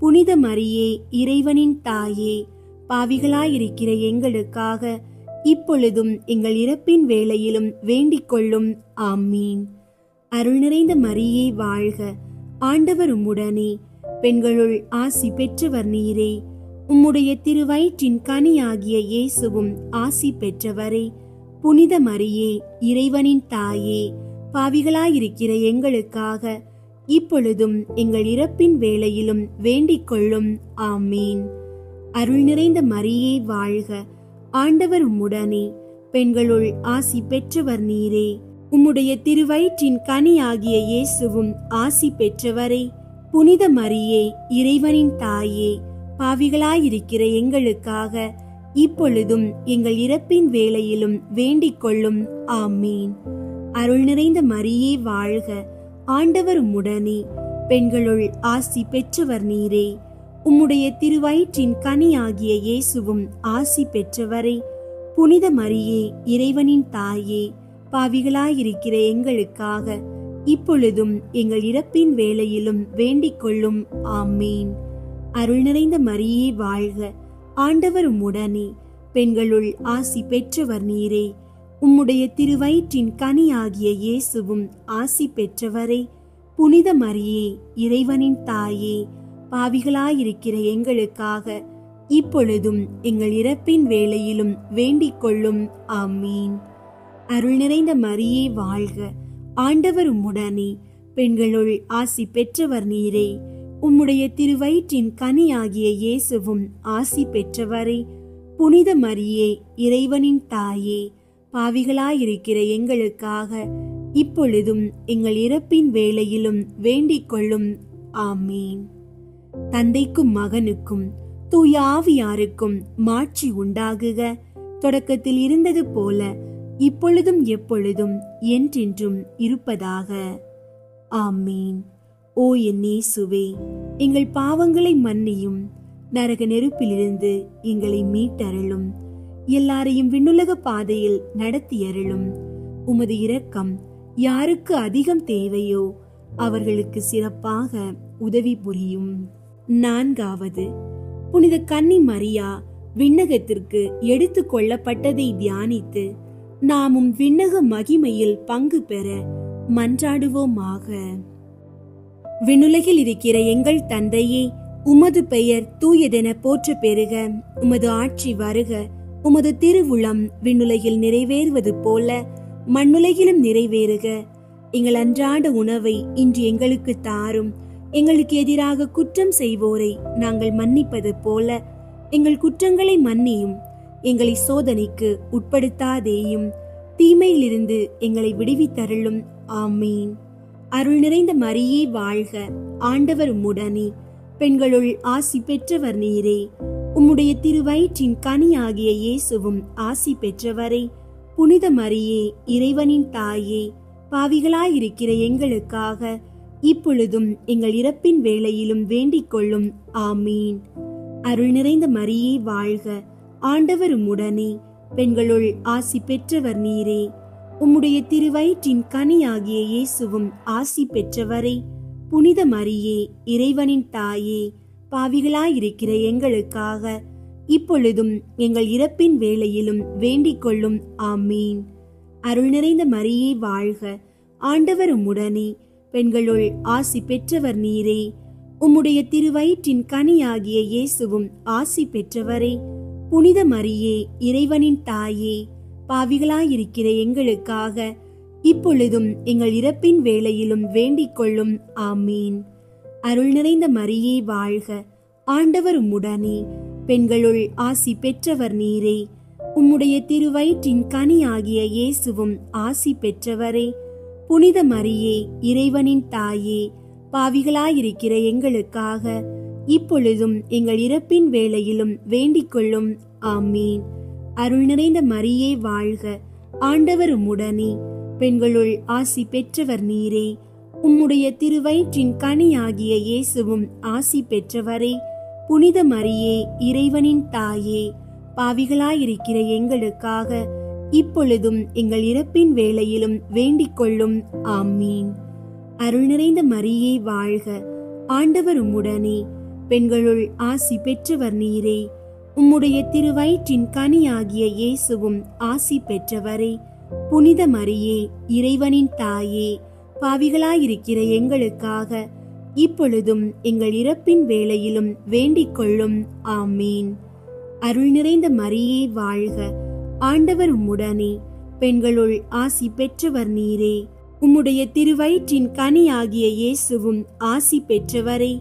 புனித மரியே, இறைவனின் தாயே, பாவிகளாயிருக்கிற எங்களுக்காக இப்பொழுதும் எங்கள் இறப்பின் வேளையிலும் வேண்டிக் கொள்ளும். ஆமீன். அருள் நிறைந்த மரியே வாழ்க, ஆண்டவர் உம்முடனே, பெண்களுள் ஆசி பெற்றவர் நீரே. உம்முடைய திருவயிற்றின் கனியாகிய இயேசுவும் ஆசி பெற்றவரே. புனித மரியே, இறைவனின் தாயே, பாவிகளாயிருக்கிற எங்களுக்காக இப்பொழுதும் எங்கள் இறப்பின் வேளையிலும் வேண்டிக் கொள்ளும். ஆமீன். அருள் நிறைந்த மரியே வாழ்க, ஆண்டவர் உம்முடனே, பெண்களுள் ஆசி பெற்றவர் நீரே. உம்முடைய திருவயிற்றின் கனியாகிய இயேசுவும் ஆசி பெற்றவரே. புனித மரியே, இறைவனின் தாயே, பாவிகளாயிருக்கிற எங்களுக்காக இப்பொழுதும் எங்கள் இறப்பின் வேளையிலும் வேண்டிக் கொள்ளும். ஆமீன். அருள் நிறைந்த மரியே வாழ்க, ஆண்டவர் உம்முடனே, பெண்களுள் ஆசி பெற்றவர் நீரே. உம்முடைய திருவயிற்றின் கனியாகிய இயேசுவும் ஆசி பெற்றவரே. புனித மரியே, இறைவனின் தாயே, பாவிகளாயிருக்கிற எங்களுக்காக இப்பொழுதும் எங்கள் இறப்பின் வேளையிலும் வேண்டிக் கொள்ளும். ஆமீன். அருள் நிறைந்த மரியே வாழ்க, ஆண்டவர் உம்முடனே, பெண்களுள் ஆசி பெற்றவர் நீரே. உம்முடைய திருவயிற்றின் கனியாகிய இயேசுவும் ஆசி பெற்றவரே. புனித மரியே, இறைவனின் தாயே, பாவிகளாயிருக்கிற எங்களுக்காக இப்பொழுதும் எங்கள் இறப்பின் வேளையிலும் வேண்டிக் கொள்ளும். ஆமீன். அருள் நிறைந்த மரியே வாழ்க, ஆண்டவர் உம்முடனே, பெண்களுள் ஆசி பெற்றவர் நீரே. உம்முடைய திருவயிற்றின் கனியாகிய இயேசுவும் ஆசி பெற்றவரே. புனித மரியே, இறைவனின் தாயே, பாவிகளாயிருக்கிற எங்களுக்காக இப்பொழுதும் எங்கள் இறப்பின் வேளையிலும் வேண்டிக் கொள்ளும். ஆமீன். தந்தைக்கும் மகனுக்கும் தூய ஆவியாருக்கும் மாட்சி உண்டாகுக. தொடக்கத்தில் இருந்தது போல இப்பொழுதும் எப்பொழுதும் என்றென்றும் இருப்பதாக. ஆமீன். ஓ என் இயேசுவே, எங்கள் பாவங்களை மன்னியும், நரக நெருப்பிலிருந்து எங்களை மீட்டருளும், எல்லாரையும் விண்ணுலக பாதையில் நடத்தியருளும். உமது இரக்கம் யாருக்கு அதிகம் தேவையோ அவர்களுக்கு சிறப்பாக உதவி புரியும். 4வது, புனித கன்னி மரியா விண்ணகத்திற்கு எடுத்து கொள்ளப்பட்டதை தியானித்து நாமும் விண்ணக மகிமையில் பங்கு பெற மன்றாடுவோமாக. விண்ணுலகில் இருக்கிற எங்கள் தந்தையே, உமது பெயர் தூயதென போற்ற பெறுக. உமது ஆட்சி வருக. உமது திருவுளம் விண்ணுலகில் நிறைவேறுவது போல மண்ணுலகிலும் நிறைவேறுக. எங்கள் அன்றாட உணவை இன்று எங்களுக்கு தாரும். எங்களுக்கு எதிராக குற்றம் செய்வோரை நாங்கள் மன்னிப்பது போல எங்கள் குற்றங்களை மன்னியும். எங்களை சோதனைக்கு உட்படுத்தாதேயும், தீமையிலிருந்து எங்களை விடுவித்தருளும். ஆமீன். அருள் நிறைந்த மரியே வாழ்க, ஆண்டவர் உம்முடனே, பெண்களுள் ஆசி பெற்றவர் நீரே. உம்முடைய திருவயிற்றின் கனியாகிய இயேசுவும் ஆசி பெற்றவரே. புனித மரியே, இறைவனின் தாயே, பாவிகளாயிருக்கிற எங்களுக்காக இப்பொழுதும் எங்கள் இறப்பின் வேளையிலும் வேண்டிக் கொள்ளும். ஆமீன். அருள் நிறைந்த மரியே வாழ்க, ஆண்டவர் உம்முடனே, பெண்களுள் ஆசி பெற்றவர் நீரே. உம்முடைய திருவயிற்றின் கனியாகிய இயேசுவும் ஆசி பெற்றவரே. புனித மரியே, இறைவனின் தாயே, பாவிகளாயிருக்கிற எங்களுக்காக இப்பொழுதும் எங்கள் இறப்பின் வேளையிலும் வேண்டிக் கொள்ளும். ஆமீன். அருள் நிறைந்த மரியே வாழ்க, ஆண்டவர் உம்முடனே, பெண்களுள் ஆசி பெற்றவர் நீரே. உம்முடைய திருவயிற்றின் கனியாகிய இயேசுவும் ஆசி பெற்றவரே. புனித மரியே, இறைவனின் தாயே, பாவிகளாயிருக்கிற எங்களுக்காக இப்பொழுதும் எங்கள் இறப்பின் வேளையிலும் வேண்டிக் கொள்ளும். ஆமீன். அருள் நிறைந்த மரியே வாழ்க, ஆண்டவர் உம்முடனே, பெண்களுள் ஆசி பெற்றவர் நீரே. உம்முடைய திருவயிற்றின் கனியாகிய இயேசுவும் ஆசி பெற்றவரே. புனித மரியே, இறைவனின் தாயே, பாவிகளாயிருக்கிற எங்களுக்காக இப்பொழுதும் எங்கள் இறப்பின் வேளையிலும் வேண்டிக் கொள்ளும். ஆமீன். அருள் நிறைந்த மரியே வாழ்க, ஆண்டவர் உம்முடனே, பெண்களுள் ஆசி பெற்றவர் நீரே. உம்முடைய திருவயிற்றின் கனியாகிய இயேசுவும் ஆசி பெற்றவரே. புனித மரியே, இறைவனின் தாயே, பாவிகளாயிருக்கிற எங்களுக்காக இப்பொழுதும் எங்கள் இறப்பின் வேளையிலும் வேண்டிக் கொள்ளும். ஆமீன். அருள் நிறைந்த மரியே வாழ்க, ஆண்டவர் உம்முடனே, பெண்களுள் ஆசி பெற்றவர் நீரே. உம்முடைய திருவயிற்றின் கனியாகிய இயேசுவும் ஆசி பெற்றவரே. புனித மரியே, இறைவனின் தாயே, பாவிகளாயிருக்கிற எங்களுக்காக இப்பொழுதும் எங்கள் இறப்பின் வேளையிலும் வேண்டிக் கொள்ளும். ஆமீன். அருள் நிறைந்த மரியே வாழ்க, ஆண்டவர் உம்முடனே, பெண்களுள் ஆசி பெற்றவர் நீரே. உம்முடைய திருவயிற்றின் கனியாகிய இயேசுவும் ஆசி பெற்றவரே.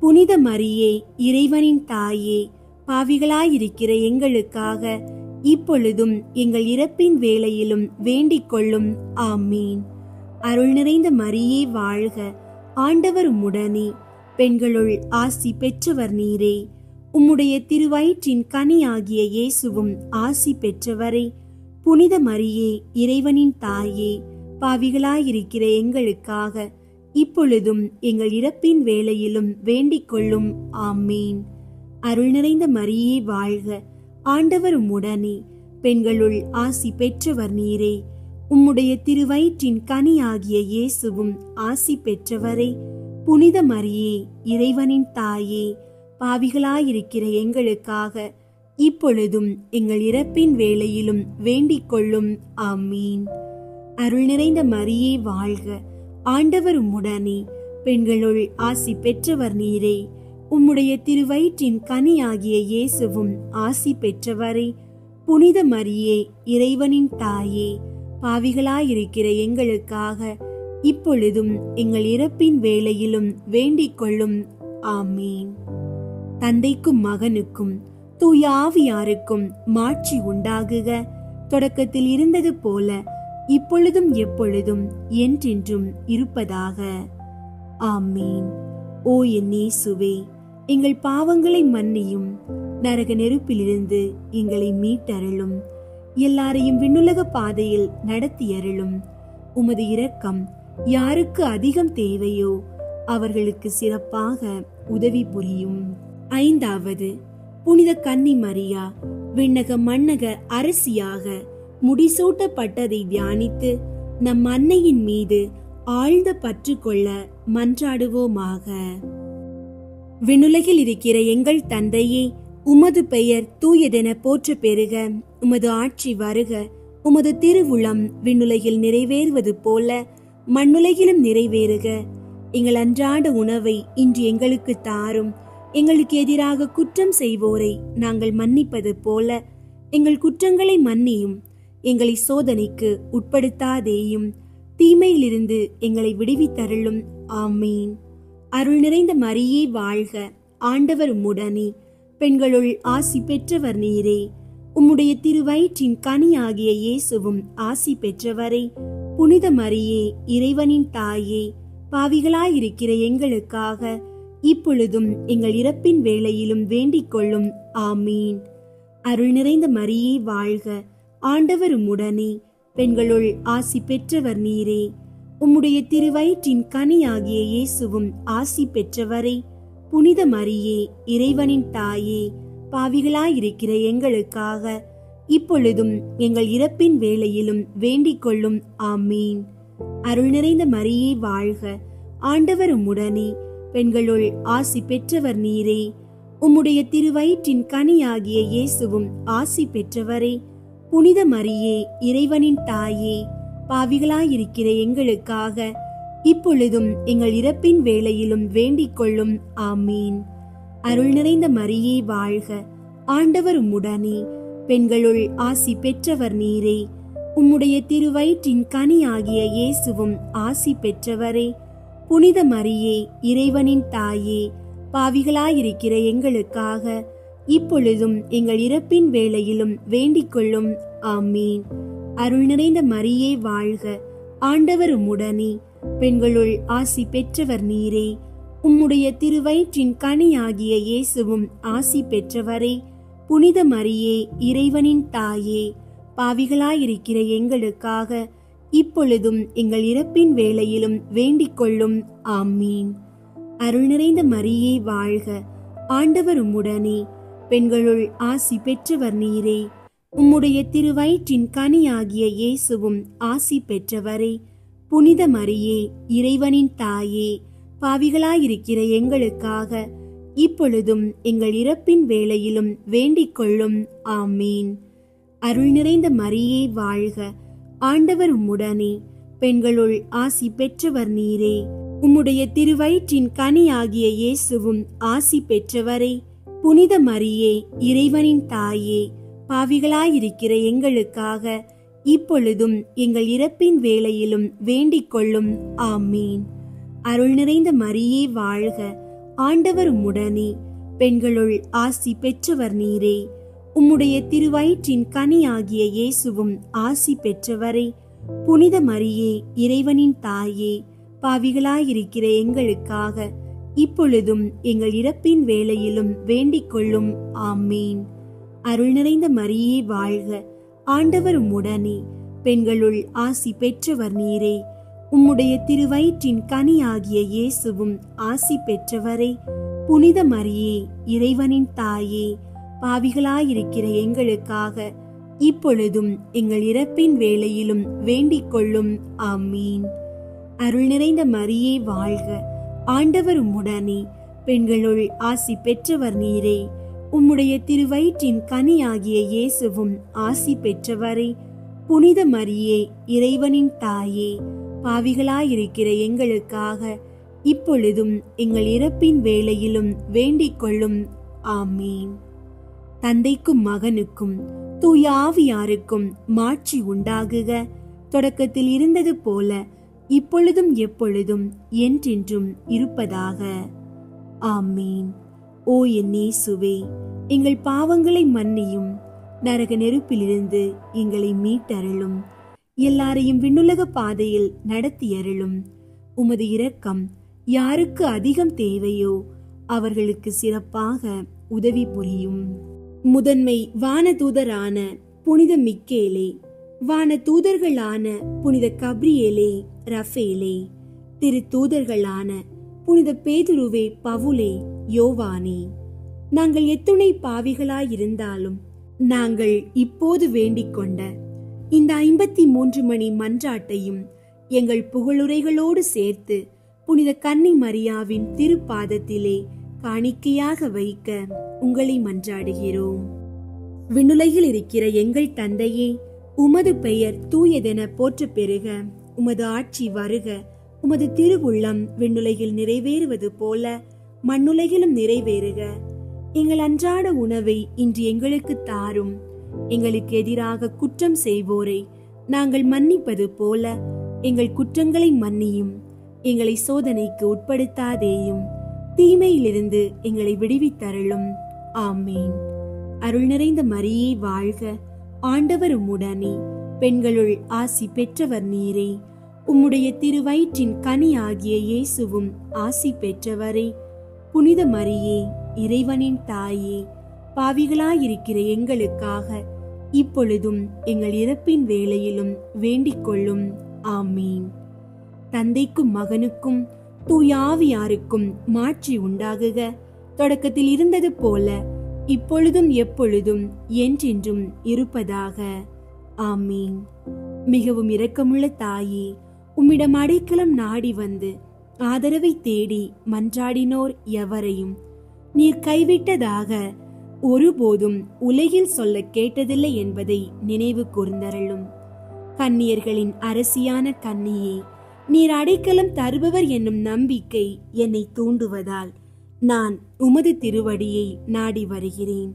புனித மரியே, இறைவனின் தாயே, பாவிகளாயிருக்கிற எங்களுக்காக இப்பொழுதும் எங்கள் இறப்பின் வேளையிலும் வேண்டிக் கொள்ளும். ஆமீன். அருள் நிறைந்த மரியே வாழ்க, ஆண்டவர் உம்முடனே, பெண்களுள் ஆசி பெற்றவர் நீரே. உம்முடைய திருவயிற்றின் கனியாகிய இயேசுவும் ஆசி பெற்றவரே. புனித மரியே, இறைவனின் தாயே, பாவிகளாயிருக்கிற எங்களுக்காக இப்பொழுதும் எங்கள் இறப்பின் வேளையிலும் வேண்டிக் கொள்ளும். ஆமீன். அருள் நிறைந்த மரியே வாழ்க, ஆண்டவர் உம்முடனே, பெண்களுள் ஆசி பெற்றவர் நீரே. உம்முடைய திருவயிற்றின் கனியாகிய இயேசுவும் ஆசி பெற்றவரே. புனித மரியே, இறைவனின் தாயே, பாவிகளாயிருக்கிற எங்களுக்காக இப்பொழுதும் எங்கள் இறப்பின் வேளையிலும் வேண்டிக் கொள்ளும். ஆமீன். அருள் நிறைந்த மரியே வாழ்க, ஆண்டவர் உம்முடனே, பெண்களுள் ஆசி பெற்றவர் நீரே. உம்முடைய திருவயிற்றின் கனியாகிய இயேசுவும் ஆசி பெற்றவரே. புனித மரியே, இறைவனின் தாயே, பாவிகளாயிருக்கிற எங்களுக்காக இப்பொழுதும் எங்கள் இறப்பின் வேளையிலும் வேண்டிக் கொள்ளும். ஆமீன். தந்தைக்கும் மகனுக்கும் தூய ஆவியாருக்கும் மாட்சி உண்டாகுக. தொடக்கத்தில் இருந்தது போல இப்பொழுதும் எப்பொழுதும் என்றென்றும் இருப்பதாக. ஆமீன். ஓ என் இயேசுவே, எங்கள் பாவங்களை மன்னியும், நரக நெருப்பிலிருந்து எங்களை மீட்டருளும், எல்லாரையும் விண்ணுலக பாதையில் நடத்தியருளும். உமது இரக்கம் யாருக்கு அதிகம் தேவையோ அவர்களுக்கு சிறப்பாக உதவி புரியும். ஐந்தாவது, புனித கன்னி மரியா விண்ணக மண்ணக அரசியாக முடிசூட்டப்பட்டதை தியானித்து நம் அன்னையின் மீது ஆழ்ந்த பற்று கொள்ள மன்றாடுவோமாக. விண்ணுலகில் இருக்கிற எங்கள் தந்தையே, உமது பெயர் தூயதென போற்ற பெறுக. உமது ஆட்சி வருக. உமது திருவுளம் விண்ணுலகில் நிறைவேறுவது போல மண்ணுலகிலும் நிறைவேறுக. எங்கள் அன்றாட உணவை இன்று எங்களுக்கு தாரும். எங்களுக்கு எதிராக குற்றம் செய்வோரை நாங்கள் மன்னிப்பது போல எங்கள் குற்றங்களை மன்னியும். எங்களை சோதனைக்கு உட்படுத்தாதேயும், தீமையிலிருந்து எங்களை விடுவித்தருளும். ஆமீன். அருள் நிறைந்த மரியே வாழ்க. ஆண்டவர் உம்முடனே, பெண்களுள் ஆசி பெற்றவர் நீரே. உம்முடைய திருவயிற்றின் கனியாகிய இயேசுவும் ஆசி பெற்றவரே. புனித மரியே, இறைவனின் தாயே, பாவிகளாயிருக்கிற எங்களுக்காக இப்பொழுதும் எங்கள் இறப்பின் வேளையிலும் வேண்டிக் கொள்ளும். ஆமீன். அருள் நிறைந்த மரியே வாழ்க. ஆண்டவர் உம்முடனே, பெண்களுள் ஆசி பெற்றவர் நீரே. உம்முடைய திருவயிற்றின் கனியாகிய இயேசுவும் ஆசி பெற்றவரே. புனித மரியே, இறைவனின் தாயே, பாவிகளாயிருக்கிற எங்களுக்காக இப்பொழுதும் எங்கள் இறப்பின் வேளையிலும் வேண்டிக் கொள்ளும். ஆமீன். அருள் நிறைந்த மரியே வாழ்க. ஆண்டவர் உம்முடனே, பெண்களுள் ஆசி பெற்றவர் நீரே. உம்முடைய திருவயிற்றின் கனியாகிய இயேசுவும் ஆசி பெற்றவரே. புனித மரியே, இறைவனின் தாயே, பாவிகளாயிருக்கிற எங்களுக்காக இப்பொழுதும் எங்கள் இறப்பின் வேளையிலும் வேண்டிக் கொள்ளும். ஆமீன். அருள் நிறைந்த மரியே வாழ்க. ஆண்டவர் உம்முடனே, பெண்களுள் ஆசி பெற்றவர் நீரே. உம்முடைய திருவயிற்றின் கனியாகிய இயேசுவும் ஆசி பெற்றவரே. புனித மரியே, இறைவனின் தாயே, பாவிகளாயிருக்கிற எங்களுக்காக இப்பொழுதும் எங்கள் இறப்பின் வேளையிலும் வேண்டிக் கொள்ளும். ஆமீன். அருள் நிறைந்த மரியே வாழ்க. ஆண்டவர் உம்முடனே, பெண்களுள் ஆசி பெற்றவர் நீரே. உம்முடைய திருவயிற்றின் கனியாகிய இயேசுவும் ஆசி பெற்றவரே. புனித மரியே, இறைவனின் தாயே, பாவிகளாயிருக்கிற எங்களுக்காக இப்பொழுதும் எங்கள் இறப்பின் வேளையிலும் வேண்டிக் கொள்ளும். ஆமீன். அருள் நிறைந்த மரியே வாழ்க. ஆண்டவர் உம்முடனே, பெண்களுள் ஆசி பெற்றவர் நீரே. உம்முடைய திருவயிற்றின் கனியாகிய இயேசுவும் ஆசி பெற்றவரே. புனித மரியே, இறைவனின் தாயே, பாவிகளாயிருக்கிற எங்களுக்காக இப்பொழுதும் எங்கள் இறப்பின் வேளையிலும் வேண்டிக் கொள்ளும். ஆமீன். அருள் நிறைந்த மரியே வாழ்க. ஆண்டவர் உம்முடனே, பெண்களுள் ஆசி பெற்றவர் நீரே. உம்முடைய திருவயிற்றின் கனியாகிய இயேசுவும் ஆசி பெற்றவரே. புனித மரியே, இறைவனின் தாயே, பாவிகளாயிருக்கிற எங்களுக்காக இப்பொழுதும் எங்கள் இறப்பின் வேளையிலும் வேண்டிக் கொள்ளும். ஆமீன். அருள் நிறைந்த மரியே வாழ்க. ஆண்டவர் உம்முடனே, பெண்களுள் ஆசி பெற்றவர் நீரே. உம்முடைய திருவயிற்றின் கனியாகிய இயேசுவும் ஆசி பெற்றவரே. புனித மரியே, இறைவனின் தாயே, பாவிகளாயிருக்கிற எங்களுக்காக இப்பொழுதும் எங்கள் இறப்பின் வேளையிலும் வேண்டிக் கொள்ளும். ஆமீன். அருள் நிறைந்த மரியே வாழ்க. ஆண்டவர் உம்முடனே, பெண்களுள் ஆசி பெற்றவர் நீரே. உம்முடைய திருவயிற்றின் கனியாகிய இயேசுவும் ஆசி பெற்றவரே. புனித மரியே, இறைவனின் தாயே, பாவிகளாயிருக்கிற எங்களுக்காக இப்பொழுதும் எங்கள் இறப்பின் வேளையிலும் வேண்டிக் கொள்ளும். ஆமீன். அருள் நிறைந்த மரியே வாழ்க. ஆண்டவர் உம்முடனே, பெண்களுள் ஆசி பெற்றவர் நீரே. உம்முடைய திருவயிற்றின் கனியாகிய இயேசுவும் ஆசி பெற்றவரே. புனித மரியே, இறைவனின் தாயே, பாவிகளாயிருக்கிற எங்களுக்காக இப்பொழுதும் எங்கள் இறப்பின் வேளையிலும் வேண்டிக் கொள்ளும். ஆமீன். தந்தைக்கும் மகனுக்கும் தூய ஆவியாருக்கும் மாட்சி உண்டாகுக. தொடக்கத்தில் இருந்தது போல இப்பொழுதும் எப்பொழுதும் என்றென்றும் இருப்பதாக. ஆமீன். ஓ என் இயேசுவே, எங்கள் பாவங்களை மன்னியும், நரக நெருப்பிலிருந்து எங்களை மீட்டருளும், எல்லாரையும் விண்ணுலக பாதையில் நடத்தியருளும். உமது இரக்கம் யாருக்கு அதிகம் தேவையோ அவர்களுக்கு சிறப்பாக உதவி புரியும். முதன்மை வானதூதரான புனித மிக்கேலே, வான தூதர்களான புனித கப்ரியேலே, ரஃபேலே, திரு தூதர்களான புனித பேதுருவே, பவுலே, யோவானே, நாங்கள் எத்துணை பாவிகளாயிருந்தாலும் நாங்கள் இப்போது வேண்டிக் கொண்ட இந்த 53 மணி மன்றாட்டையும் எங்கள் புகழுரைகளோடு சேர்த்து புனித கன்னி மரியாவின் திருப்பாதத்திலே காணிக்கையாக வைக்க உங்களை மன்றாடுகிறோம். விண்ணுலகில் இருக்கிற எங்கள் தந்தையே, உமது பெயர் தூயதென போற்ற பெறுக. உமது ஆட்சி வருக. உமது திருவுள்ளம் விண்ணுலகில் நிறைவேறுவது போல மண்ணுலகிலும் நிறைவேறுக. எங்கள் அன்றாட உணவை இன்று எங்களுக்கு தாரும். எங்களுக்கு எதிராக குற்றம் செய்வோரை நாங்கள் மன்னிப்பது போல எங்கள் குற்றங்களை மன்னியும். எங்களை சோதனைக்கு உட்படுத்தாதேயும், தீமையிலிருந்து எங்களை விடுவித்தருளும். ஆமீன். அருள் நிறைந்த மரியே வாழ்க. ஆண்டவர் உம்முடனே, பெண்களுள் ஆசி பெற்றவர் நீரே. உம்முடைய திருவயிற்றின் கனி ஆகிய இயேசுவும் ஆசி பெற்றவரே. புனித மரியே, இறைவனின் தாயே, பாவிகளாயிருக்கிற எங்களுக்காக இப்பொழுதும் எங்கள் இறப்பின் வேளையிலும் வேண்டிக் கொள்ளும். ஆமீன். தந்தைக்கும் மகனுக்கும் தூயாவியாருக்கும் மாட்சி உண்டாகுக. தொடக்கத்தில் இருந்தது போல இப்பொழுதும் எப்பொழுதும் என்றென்றும் இருப்பதாக. ஆமீன். மிகவும் இரக்கமுள்ள தாயே, உம்மிடம் அடைக்கலம் நாடி வந்து ஆதரவை தேடி மன்றாடினோர் எவரையும் நீர் கைவிட்டதாக ஒருபோதும் உலகில் சொல்ல கேட்டதில்லை என்பதை நினைவு கூர்ந்தருளும். கன்னியர்களின் அரசியான கன்னியே, நீர் அடைக்கலம் தருபவர் என்னும் நம்பிக்கை என்னை தூண்டுவதால் நான் உமது திருவடியை நாடி வருகிறேன்.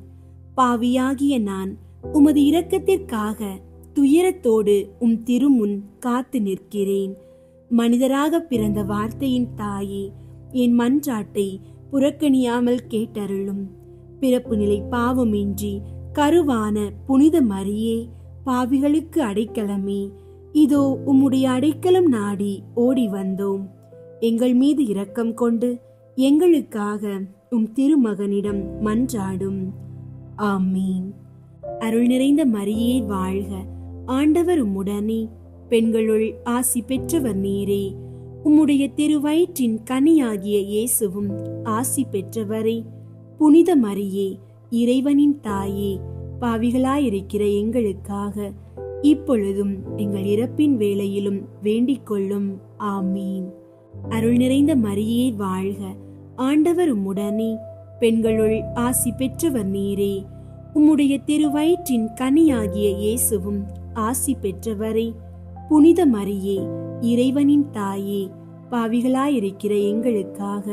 பாவியாகிய நான் உமது இரக்கத்திற்காக துயரத்தோடு திருமுன் காத்து நிற்கிறேன். மனிதராக பிறந்த வார்த்தையின் தாயே, என் மன்றாட்டை புறக்கணியாமல் கேட்டருளும். பிறப்பு நிலை பாவமின்றி கருவான புனித மரியே, பாவிகளுக்கு அடைக்கலமே, இதோ உம்முடைய அடைக்கலம் நாடி ஓடி வந்தோம். எங்கள் மீது இரக்கம் கொண்டு எங்களுக்காக திருமகனிடம் மன்றாடும். ஆமீன். அருள் நிறைந்த மரியே வாழ்க. ஆண்டவர் உம்முடனே, பெண்களுள் ஆசி பெற்றவர் நீரே. உம்முடைய திருவயிற்றின் கனியாகிய இயேசுவும் ஆசி பெற்றவரே. புனித மரியே, இறைவனின் தாயே, பாவிகளாயிருக்கிற எங்களுக்காக இப்பொழுதும் எங்கள் இறப்பின் வேளையிலும் வேண்டிக் கொள்ளும். ஆமீன். அருள் நிறைந்த மரியே வாழ்க. ஆண்டவர் உம்முடனே, பெண்களுள் ஆசி பெற்றவர் நீரே. உம்முடைய திருவயிற்றின் கனியாகிய இயேசுவும் ஆசி பெற்றவரே. புனித மரியே, இறைவனின் தாயே, பாவிகளாயிருக்கிற எங்களுக்காக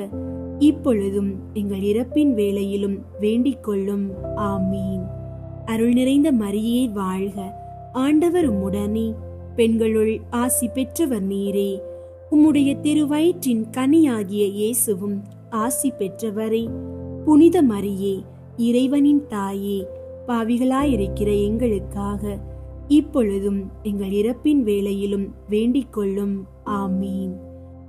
இப்பொழுதும் எங்கள் இறப்பின் வேளையிலும் வேண்டிக் கொள்ளும். ஆமீன். அருள் நிறைந்த மரியே வாழ்க. ஆண்டவர் உம்முடனே, பெண்களுள் ஆசி பெற்றவர் நீரே. உம்முடைய திருவயிற்றின் கனியாகிய இயேசுவும் ஆசி பெற்றவரே. புனித மரியே, இறைவனின் தாயே, பாவிகளாயிருக்கிற எங்களுக்காக இப்பொழுதும் எங்கள் இறப்பின் வேளையிலும் வேண்டிக் கொள்ளும். ஆமீன்.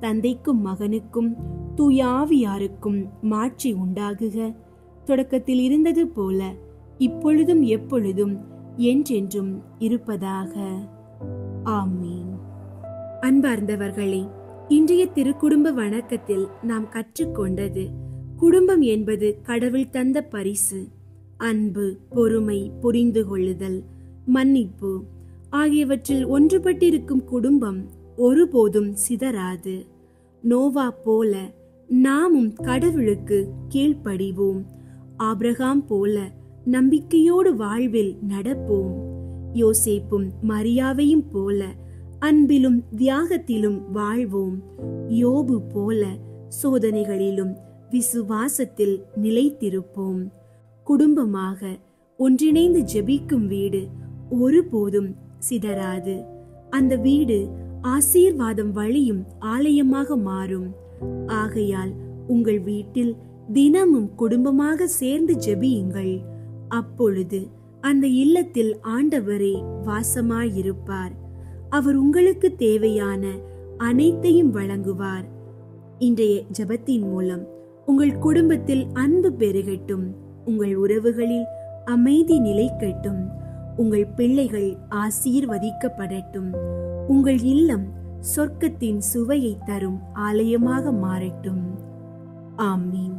தந்தைக்கும் மகனுக்கும் தூயாவியாருக்கும் மாட்சி உண்டாகுக. தொடக்கத்தில் இருந்தது போல இப்பொழுதும் எப்பொழுதும் என்றென்றும் இருப்பதாக. ஆமீன். அன்பார்ந்தவர்களே, இன்றைய திருக்குடும்ப வணக்கத்தில் நாம் கற்றுக்கொண்டது, குடும்பம் என்பது கடவுள் தந்த பரிசு. அன்பு, பொறுமை, புரிந்து கொள்ளுதல், மன்னிப்பு ஆகியவற்றில் ஒன்றுபட்டிருக்கும் குடும்பம் ஒருபோதும் சிதறாது. நோவா போல நாமும் கடவுளுக்கு கீழ்ப்படிவோம். ஆபிரகாம் போல நம்பிக்கையோடு வாழ்வில் நடப்போம். யோசேப்பும் மரியாவையும் போல அன்பிலும் தியாகத்திலும் வாழ்வோம். யோபு போல சோதனைகளிலும் விசுவாசத்தில் நிலைத்திருப்போம். குடும்பமாக ஒன்றிணைந்து ஜெபிக்கும் வீடு ஒருபோதும் சிதறாது. அந்த வீடு ஆசீர்வாதம் வழியும் ஆலயமாக மாறும். ஆகையால் உங்கள் வீட்டில் தினமும் குடும்பமாக சேர்ந்து ஜெபியுங்கள். அப்பொழுது அந்த இல்லத்தில் ஆண்டவரே வாசமாயிருப்பார். அவர் உங்களுக்கு தேவையான அனைத்தையும் வழங்குவார். இன்றைய ஜெபத்தின் மூலம் உங்கள் குடும்பத்தில் அன்பு பெருகட்டும். உங்கள் உறவுகளில் அமைதி நிலைக்கட்டும். உங்கள் பிள்ளைகள் ஆசீர்வதிக்கப்படட்டும். உங்கள் இல்லம் சொர்க்கத்தின் சுவையை தரும் ஆலயமாக மாறட்டும். ஆமீன்.